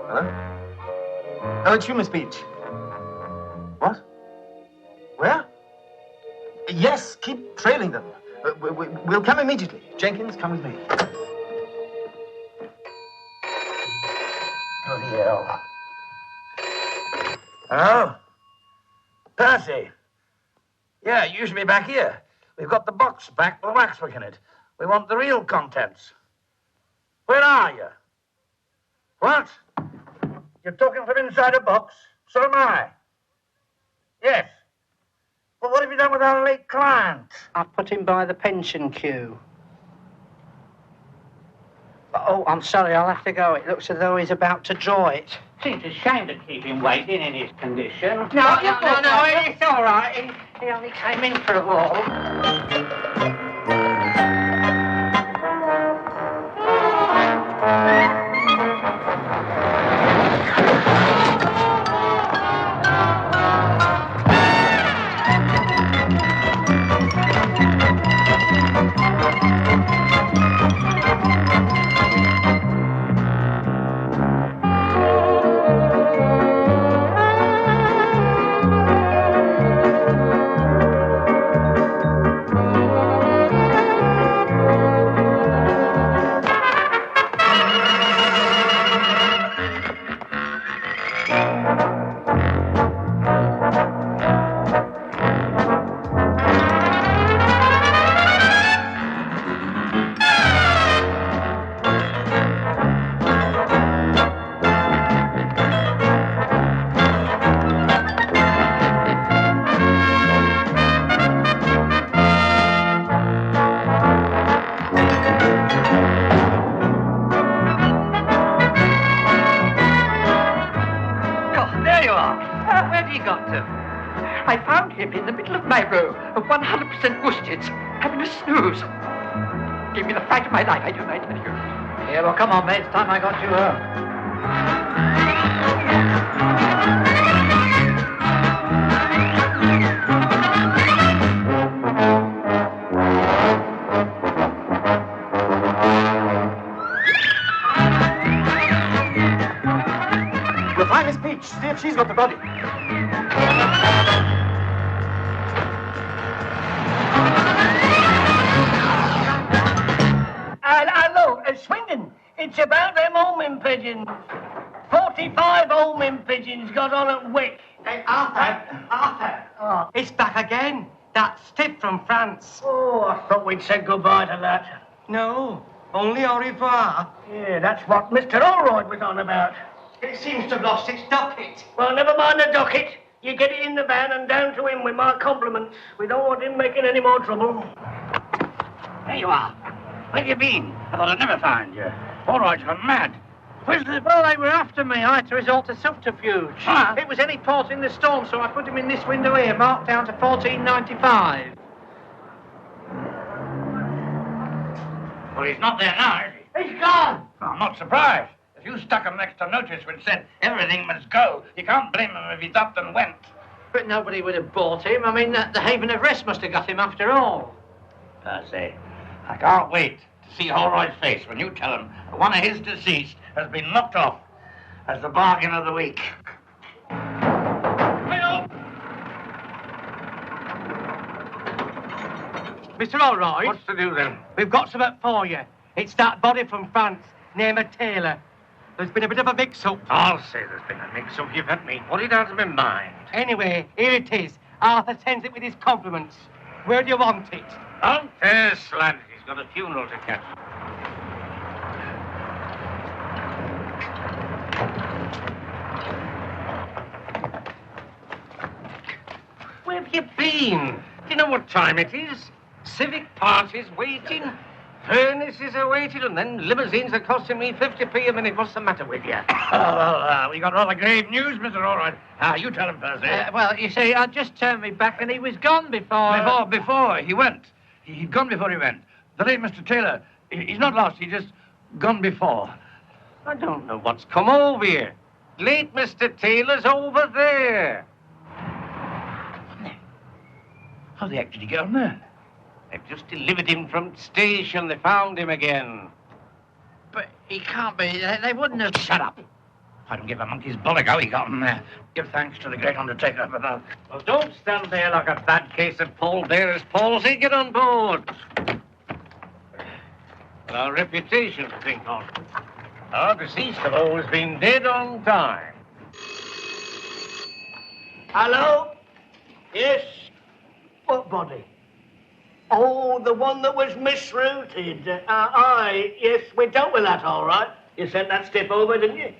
Hello? Oh, it's you, Miss Beach. What? Where? Yes, keep trailing them. We'll come immediately. Jenkins, come with me. Oh, hell. Hello? Percy? Yeah, you should be back here. We've got the box back with the waxwork in it. We want the real contents. Where are you? What? You're talking from inside a box? So am I. Yes. Well, what have you done with our late client? I put him by the pension queue. Oh, I'm sorry, I'll have to go. It looks as though he's about to draw it. Seems a shame to keep him waiting in his condition. No, it's all right. He only came in for a walk. him in the middle of my row of 100% worsteds, having a snooze. Gave me the fright of my life, I don't mind telling you. Yeah, well, come on, mate. It's time I got you home. We'll find Miss Peach, see if she's got the body. Hello, Swindon. It's about them homing pigeons. 45 homing pigeons got on at Wick. Hey, Arthur. Oh. It's back again. That stiff from France. Oh, I thought we'd said goodbye to that. No, only au revoir. Yeah, that's what Mr. Allroyd was on about. It seems to have lost its docket. Well, never mind the docket. You get it in the van and down to him with my compliments. We don't want him making any more trouble. There you are. Where have you been? I thought I'd never find you. All right, you're mad. Where's the... Well, they were after me. I had to resort to subterfuge. Huh? It was any port in the storm, so I put him in this window here, marked down to 1495. Well, he's not there now, is he? He's gone. I'm not surprised. If you stuck him next to notice which said everything must go, you can't blame him if he's up and went. But nobody would have bought him. I mean, the Haven of Rest must have got him after all. Percy, I can't wait to see Holroyd's face when you tell him that one of his deceased has been knocked off as the bargain of the week. Mr. Allroyd? What's to do then? We've got something for you. It's that body from France, named Taylor. There's been a bit of a mix-up. I'll say there's been a mix-up. You've had me worried out of my mind. Anyway, here it is. Arthur sends it with his compliments. Where do you want it? Oh? Yes, lad. He's got a funeral to catch. Where have you been? Do you know what time it is? Civic parties waiting, furnaces are waiting, and then limousines are costing me 50p a minute. What's the matter with you? We got rather grave news, Mr. Allroyd. You tell him, Percy. Well, you see, I just turned me back and he was gone before... Before he went. He'd gone before he went. The late Mr. Taylor, he's not lost, he's just gone before. I don't know what's come over here. Late Mr. Taylor's over there. How the heck did he get on there? They've just delivered him from the station. They found him again. But he can't be. They wouldn't have... Shut up. I don't give a monkey's bollock how he got him there. Give thanks to the great undertaker for that. Well, don't stand there like a bad case of Paul Bearer's palsy. Get on board. Well, our reputation to think on. Our deceased have always been dead on time. Hello? Yes? What body? Oh, the one that was misrouted. Aye, yes, we dealt with that all right. You sent that stiff over, didn't you?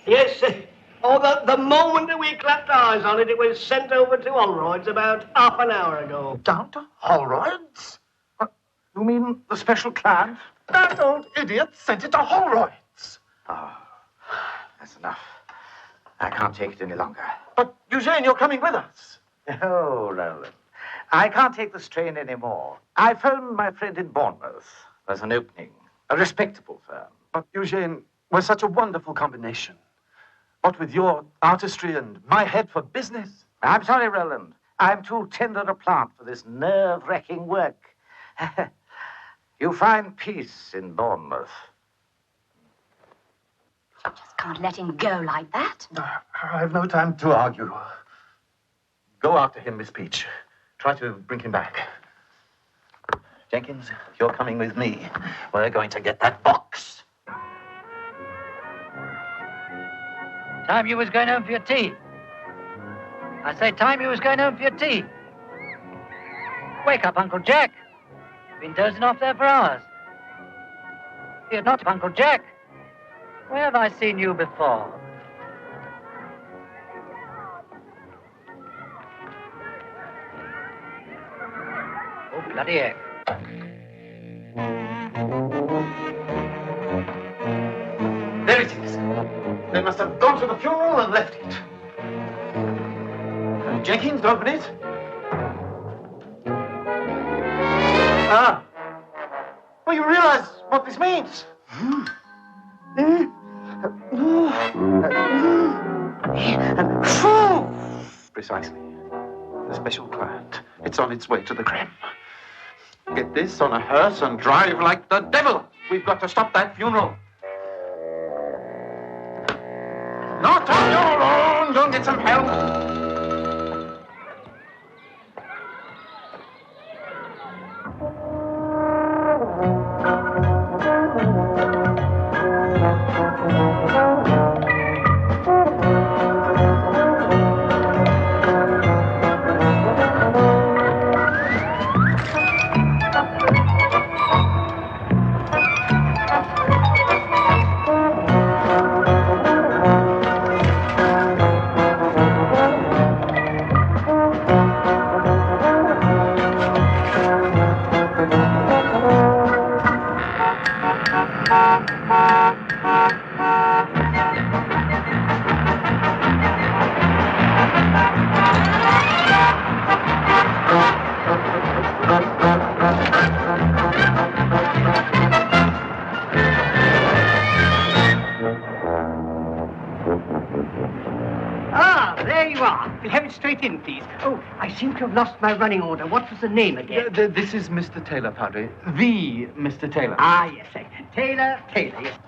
Yes. The moment that we clapped eyes on it, it was sent over to Allroyd's about half an hour ago. Down to Holroyd's? You mean the special client? That old idiot sent it to Holroyd's. Oh, that's enough. I can't take it any longer. But, Eugene, you're coming with us. Oh, Roland. I can't take this train anymore. I phoned my friend in Bournemouth. There's an opening. A respectable firm. But, Eugene, we're such a wonderful combination. What with your artistry and my head for business. I'm sorry, Roland. I'm too tender a plant for this nerve-wracking work. You find peace in Bournemouth. You just can't let him go like that. I have no time to argue. Go after him, Miss Peach. Try to bring him back. Jenkins, you're coming with me. We're going to get that box. Time you was going home for your tea. I say time you was going home for your tea. Wake up, Uncle Jack. Been dozing off there for hours. You're not Uncle Jack. Where have I seen you before? Oh, bloody heck. There it is. They must have gone to the funeral and left it. Jenkins, open it. Well, you realize what this means. Precisely. The special client. It's on its way to the creme. Get this on a hearse and drive like the devil. We've got to stop that funeral. Not on your own. Go and get some help. There you are. We'll have it straight in, please. Oh, I seem to have lost my running order. What was the name again? This is Mr. Taylor, Padre. The Mr. Taylor. Ah, yes, sir. Taylor, yes.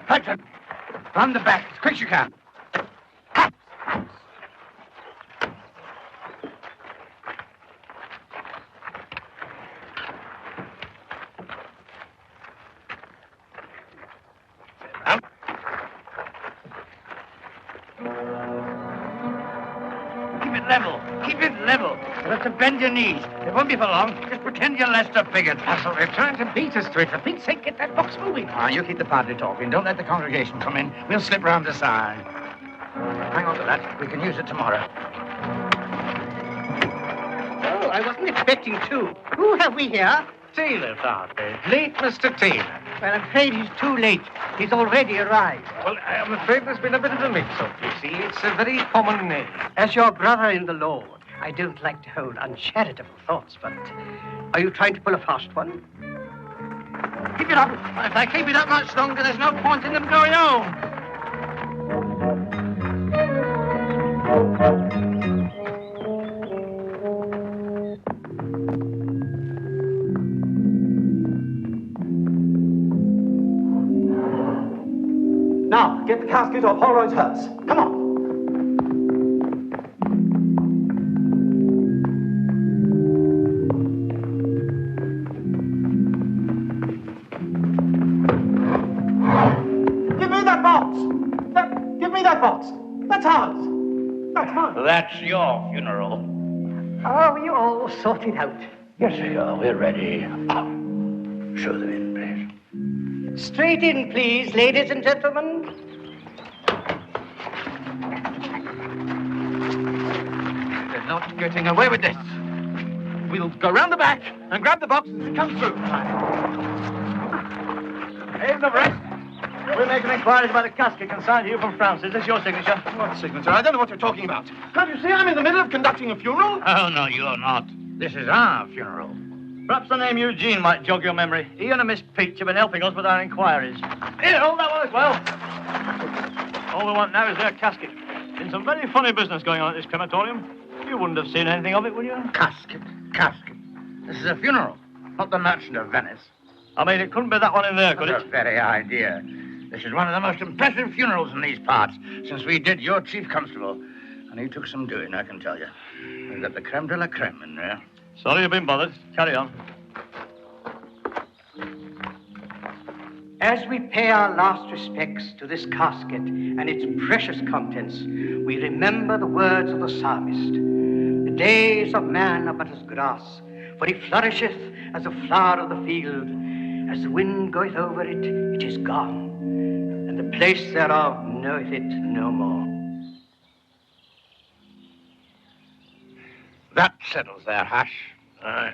Hudson, run the back as quick as you can. Keep it level. You'll have to bend your knees. It won't be for long. Just pretend you're Lester Piggott. Basil, they're trying to beat us to it. For Pete's sake, get that box moving. You keep the padre talking. Don't let the congregation come in. We'll slip round the side. Hang on to that. We can use it tomorrow. Oh, I wasn't expecting to. Who have we here? Taylor, Padre. Late Mr. Taylor. Well, I'm afraid he's too late. He's already arrived. Well, I'm afraid there's been a bit of a mix-up, you see. It's a very common name. As your brother in the Lord, I don't like to hold uncharitable thoughts, but are you trying to pull a fast one? Keep it up. If they keep it up much longer, there's no point in them going home. Now, get the casket off Holroyd's hearse. Come on. Give me that box. Give me that box. That's ours. That's mine. That's your funeral. Are we all sorted out? Yes, we are. We're ready. Show them in, please. Straight in, please, ladies and gentlemen. They're not getting away with this. We'll go round the back and grab the box as it comes through. Haven of Rest. We're making inquiries about a casket consigned to you from France. Is this your signature? What signature? I don't know what you're talking about. Can't you see I'm in the middle of conducting a funeral? Oh, no, you're not. This is our funeral. Perhaps the name Eugene might jog your memory. He and a Miss Peach have been helping us with our inquiries. Here, hold that one as well. All we want now is their casket. Been some very funny business going on at this crematorium. You wouldn't have seen anything of it, would you? Casket. This is a funeral, not the Merchant of Venice. I mean, it couldn't be that one in there, could it? The very idea. This is one of the most impressive funerals in these parts since we did your chief constable. And he took some doing, I can tell you. We've got the creme de la creme in there. Sorry you've been bothered. Carry on. As we pay our last respects to this casket and its precious contents, we remember the words of the psalmist. The days of man are but as grass, for he flourisheth as a flower of the field. As the wind goeth over it, it is gone, and the place thereof knoweth it no more. That settles their hash. Aye.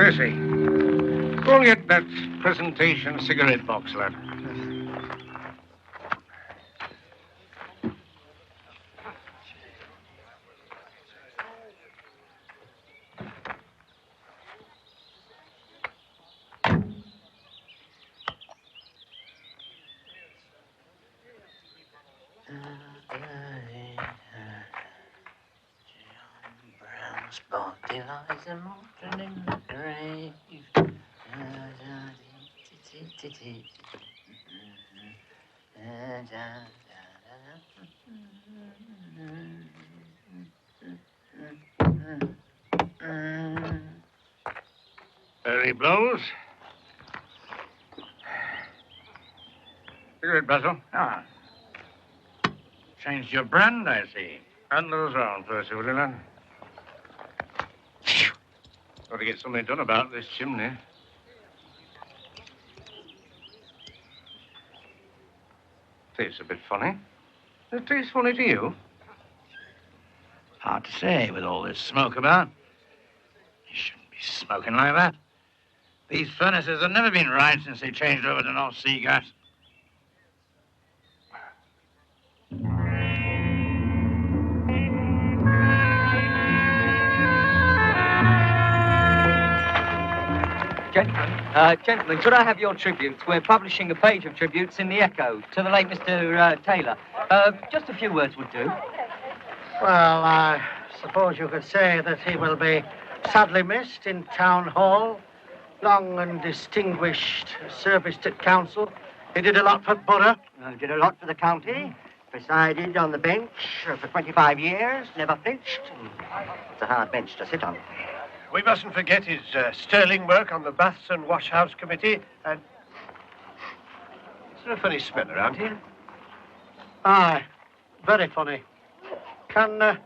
Percy, go and get that presentation cigarette box, lad. Brown's body lies immortal in the grave. Early blows. Cigarette, Basil. Ah. Changed your brand, I see. Hand those round, Percy, will you, lad? Got to get something done about this chimney. Tastes a bit funny. Does it taste funny to you? Hard to say with all this smoke about. You shouldn't be smoking like that. These furnaces have never been right since they changed over to North Sea gas. Gentlemen, could I have your tributes? We're publishing a page of tributes in the Echo to the late Mr. Taylor. Just a few words would do. Well, I suppose you could say that he will be sadly missed in Town Hall. Long and distinguished service at council. He did a lot for Borough. Did a lot for the county. Presided on the bench for 25 years, never flinched. It's a hard bench to sit on. We mustn't forget his sterling work on the Baths and Washhouse Committee, and... Is there a funny smell around here? Aye, very funny. Can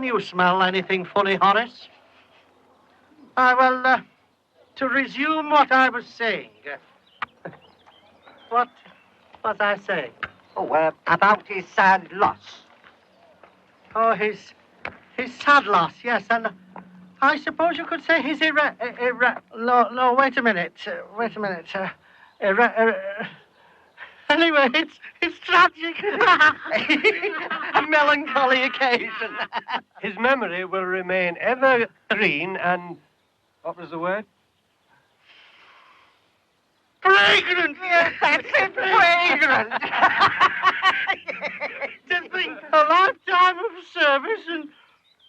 you smell anything funny, Horace? Well, to resume what I was saying. What was I saying? Oh, about his sad loss. Oh, his sad loss, yes, and I suppose you could say his no, wait a minute. Anyway, it's tragic. A melancholy occasion. His memory will remain ever green and... What was the word? Fragrant! Yes, that's it, fragrant! Just think, a lifetime of service and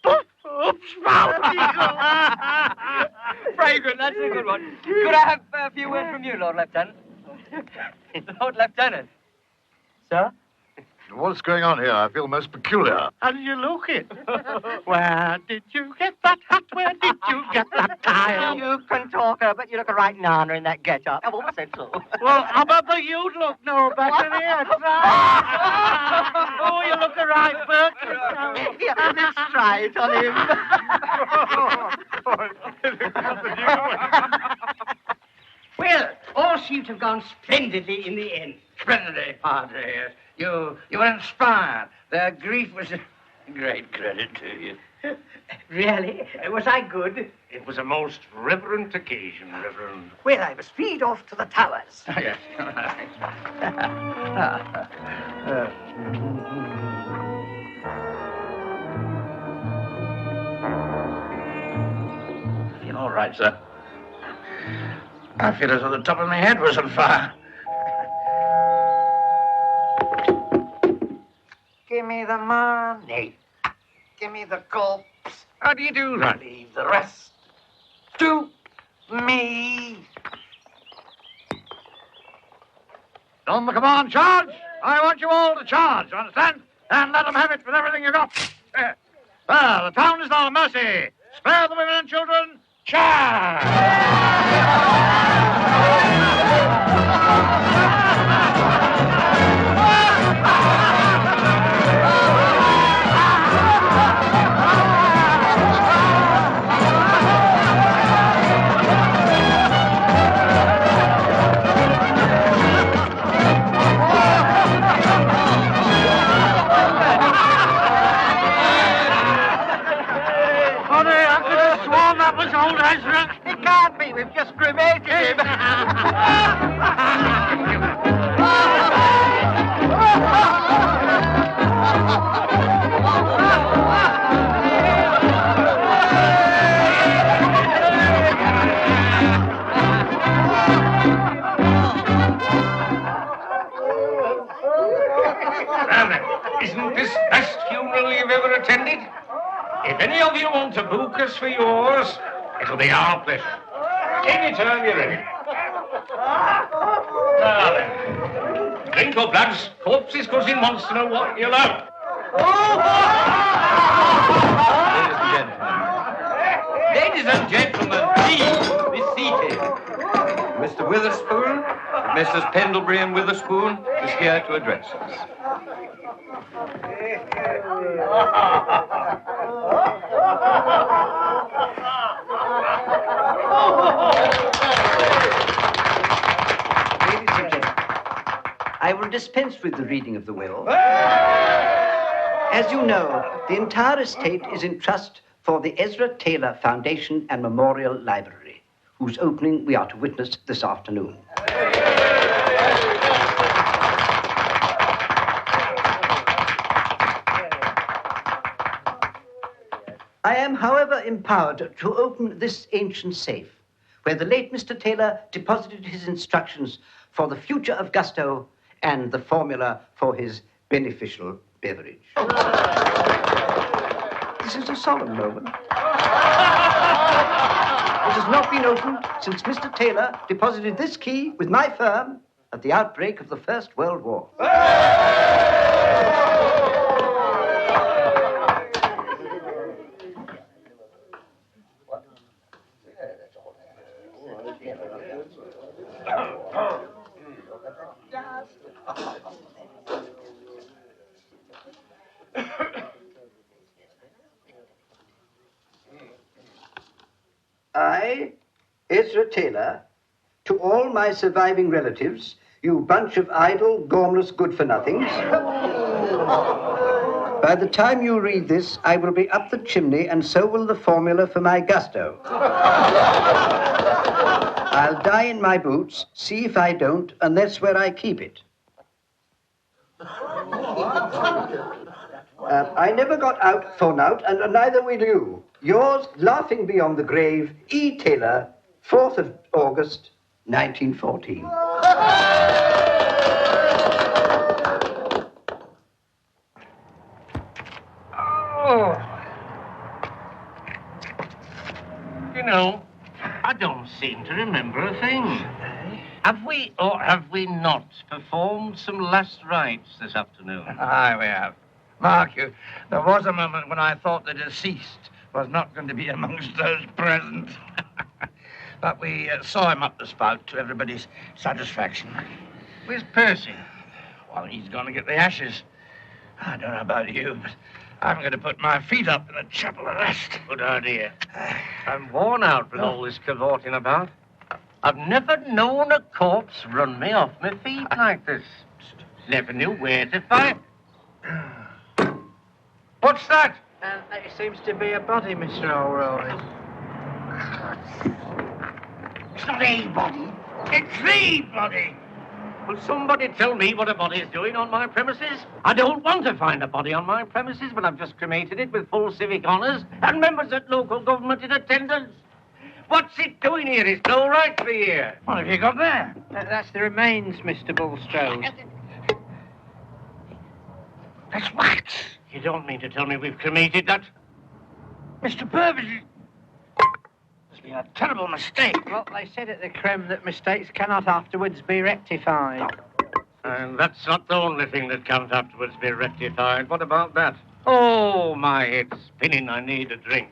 poof, up spout he goes. Fragrant, that's a good one. Could I have a few words from you, Lord Lieutenant? Lord Lieutenant. Sir? What's going on here? I feel most peculiar. How did you look it? Where did you get that hat? Where did you get that tie? You can talk, but you look a right nana in that get-up. I've always said so. Well, how about you'd look no better here? Try. Oh, you look a right Burke. Yeah, let's try it on him. Well, all seems to have gone splendidly in the end. Splendidly, Padre. Yes. You were inspired. Their grief was a great credit to you. Really? Was I good? It was a most reverent occasion, Reverend. Well, I was freed off to the towers. Oh, yes. Feel all right, sir. I feel as though the top of my head was on fire. Give me the money. Give me the corpse. How do you do that? Leave the rest to me. On the command, charge! I want you all to charge, you understand? And let them have it with everything you got. There, the town is now mercy. Spare the women and children. Charge! old Ezra? It can't be. We've just cremated him. Isn't this the best funeral you've ever attended? If any of you want to book us for yours, it'll be our pleasure. Anytime you're ready. Now then, drink up, lads. Corpse's cousin wants to know what you're like. Ladies and gentlemen, please be seated. Mr. Witherspoon, Mrs. Pendlebury and Witherspoon is here to address us. Ladies and gentlemen, I will dispense with the reading of the will. As you know, the entire estate is in trust for the Ezra Taylor Foundation and Memorial Library, whose opening we are to witness this afternoon. I am, however, empowered to open this ancient safe, where the late Mr. Taylor deposited his instructions for the future of Gusto and the formula for his beneficial beverage. This is a solemn moment. It has not been opened since Mr. Taylor deposited this key with my firm at the outbreak of the First World War. I, Ezra Taylor, to all my surviving relatives, you bunch of idle, gormless good-for-nothings. By the time you read this, I will be up the chimney, and so will the formula for my gusto. I'll die in my boots, see if I don't, and that's where I keep it. I never got out, phone out, and neither will you. Yours, laughing beyond the grave, E. Taylor, 4th of August, 1914. Oh. You know, I don't seem to remember a thing. Have we or have we not performed some last rites this afternoon? Aye, we have. Mark you, there was a moment when I thought the deceased was not going to be amongst those present. But we saw him up the spout to everybody's satisfaction. Where's Percy? Well, he's going to get the ashes. I don't know about you, but I'm going to put my feet up in a chapel of rest. Good idea. I'm worn out with all this cavorting about. I've never known a corpse run me off my feet like this. Never knew where to find. What's that? It seems to be a body, Mr. O'Rourke. It's not a body. It's the body. Will somebody tell me what a body is doing on my premises? I don't want to find a body on my premises, but I've just cremated it with full civic honours and members of local government in attendance. What's it doing here? It's no right to be here. What have you got there? That's the remains, Mr. Bulstrode. That's wax. You don't mean to tell me we've cremated that? Mr. Purvis, there's been a terrible mistake. Well, they said at the creme that mistakes cannot afterwards be rectified. And that's not the only thing that can't afterwards be rectified. What about that? Oh, my head's spinning. I need a drink.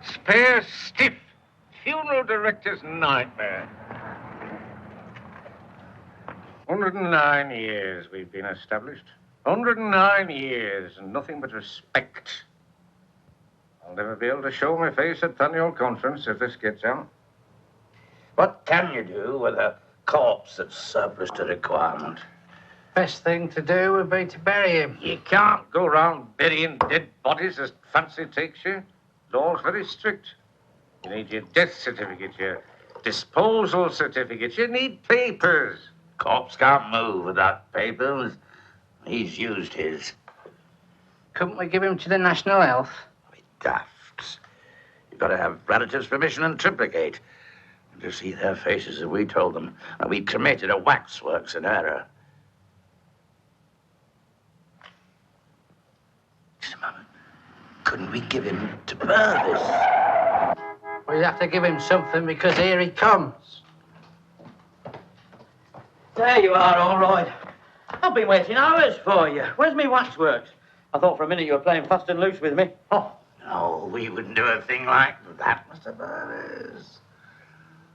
Spare stiff. Funeral director's nightmare. 109 years we've been established. 109 years and nothing but respect. I'll never be able to show my face at the annual conference if this gets out. What can you do with a corpse that's surplus to requirement? Best thing to do would be to bury him. You can't go round burying dead bodies as fancy takes you. Law's very strict. You need your death certificate, your disposal certificate. You need papers. Corpse can't move without papers. He's used his. Couldn't we give him to the National Health? Dafts. You've got to have relatives' permission and triplicate. And to see their faces as we told them, and we committed a waxworks in error. Just a moment. Couldn't we give him to Purvis? We have to give him something because here he comes. There you are, all right. I've been waiting hours for you. Where's me waxworks? I thought for a minute you were playing fast and loose with me. Oh, no, we wouldn't do a thing like that, Mr. Purvis.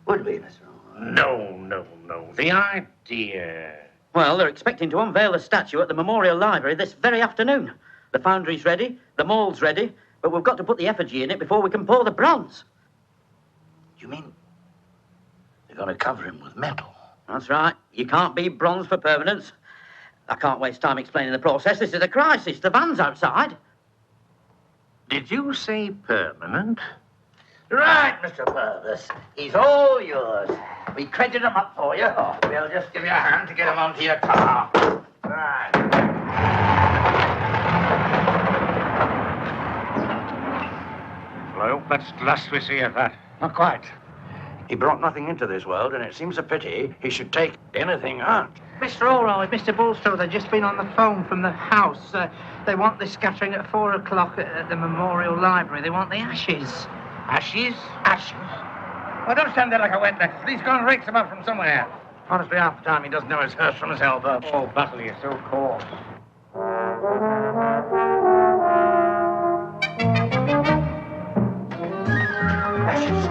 Would we, Mr. No. The idea. Well, they're expecting to unveil the statue at the Memorial Library this very afternoon. The foundry's ready, the mould's ready, but we've got to put the effigy in it before we can pour the bronze. You mean they're going to cover him with metal? That's right. You can't be bronze for permanence. I can't waste time explaining the process. This is a crisis. The van's outside. Did you say permanent? Right, Mr. Purvis. He's all yours. We credit him up for you. We'll just give you a hand to get him onto your car. Right. Well, I hope that's the last we see of that. Not quite. He brought nothing into this world, and it seems a pity he should take anything out. Mr. Allroyd, Mr. Bulstrode, they've just been on the phone from the house. They want the scattering at 4 o'clock at the Memorial Library. They want the ashes. Ashes? Ashes? Well, don't stand there like a wet nurse. Please go and rake them up from somewhere. Honestly, half the time he doesn't know his hurst from his elbow. Oh, Battle, you're so coarse. Ashes.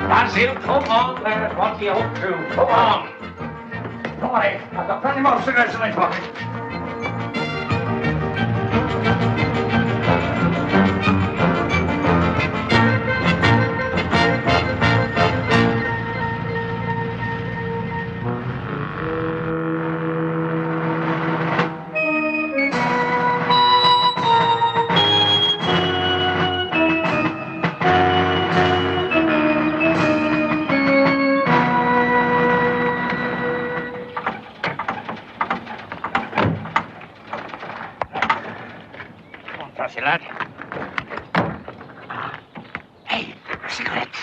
Basil, come on, there's what you up to. Come on. Don't worry, I've got plenty more cigarettes in my pocket. Lad. Hey, cigarettes.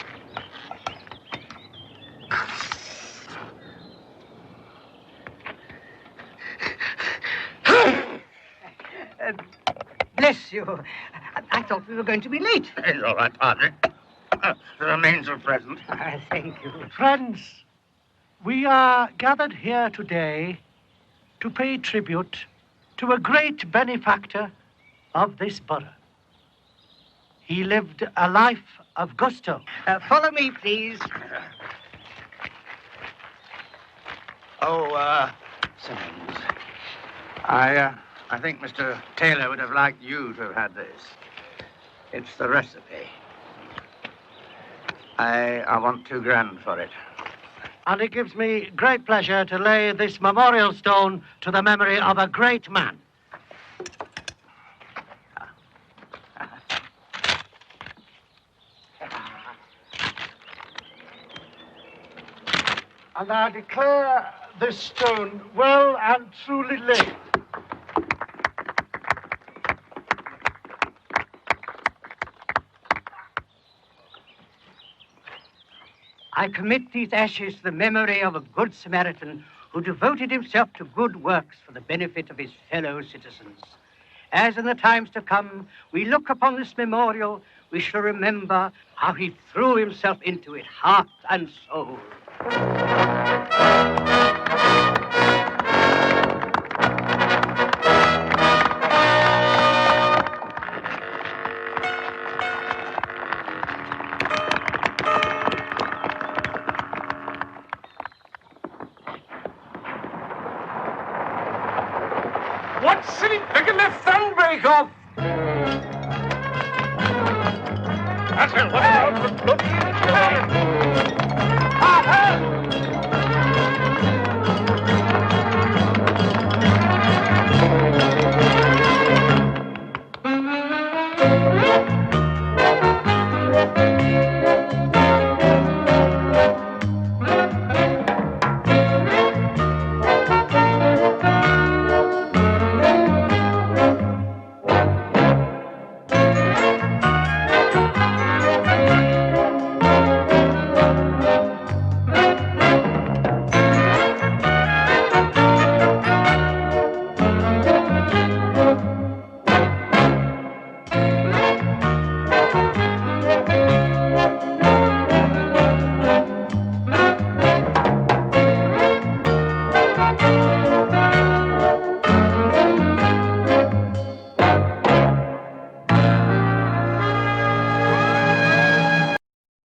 Bless you. I thought we were going to be late. It's all right, Padre. The remains are present. Thank you. Friends, we are gathered here today to pay tribute to a great benefactor of this borough. He lived a life of gusto. Follow me, please. Simmons. I think Mr. Taylor would have liked you to have had this. It's the recipe. I want $2,000 for it. And it gives me great pleasure to lay this memorial stone to the memory of a great man. And I declare this stone well and truly laid. I commit these ashes to the memory of a good Samaritan who devoted himself to good works for the benefit of his fellow citizens. As in the times to come, we look upon this memorial, we shall remember how he threw himself into it, heart and soul. What silly pick and left thumb break off? That's it. Look.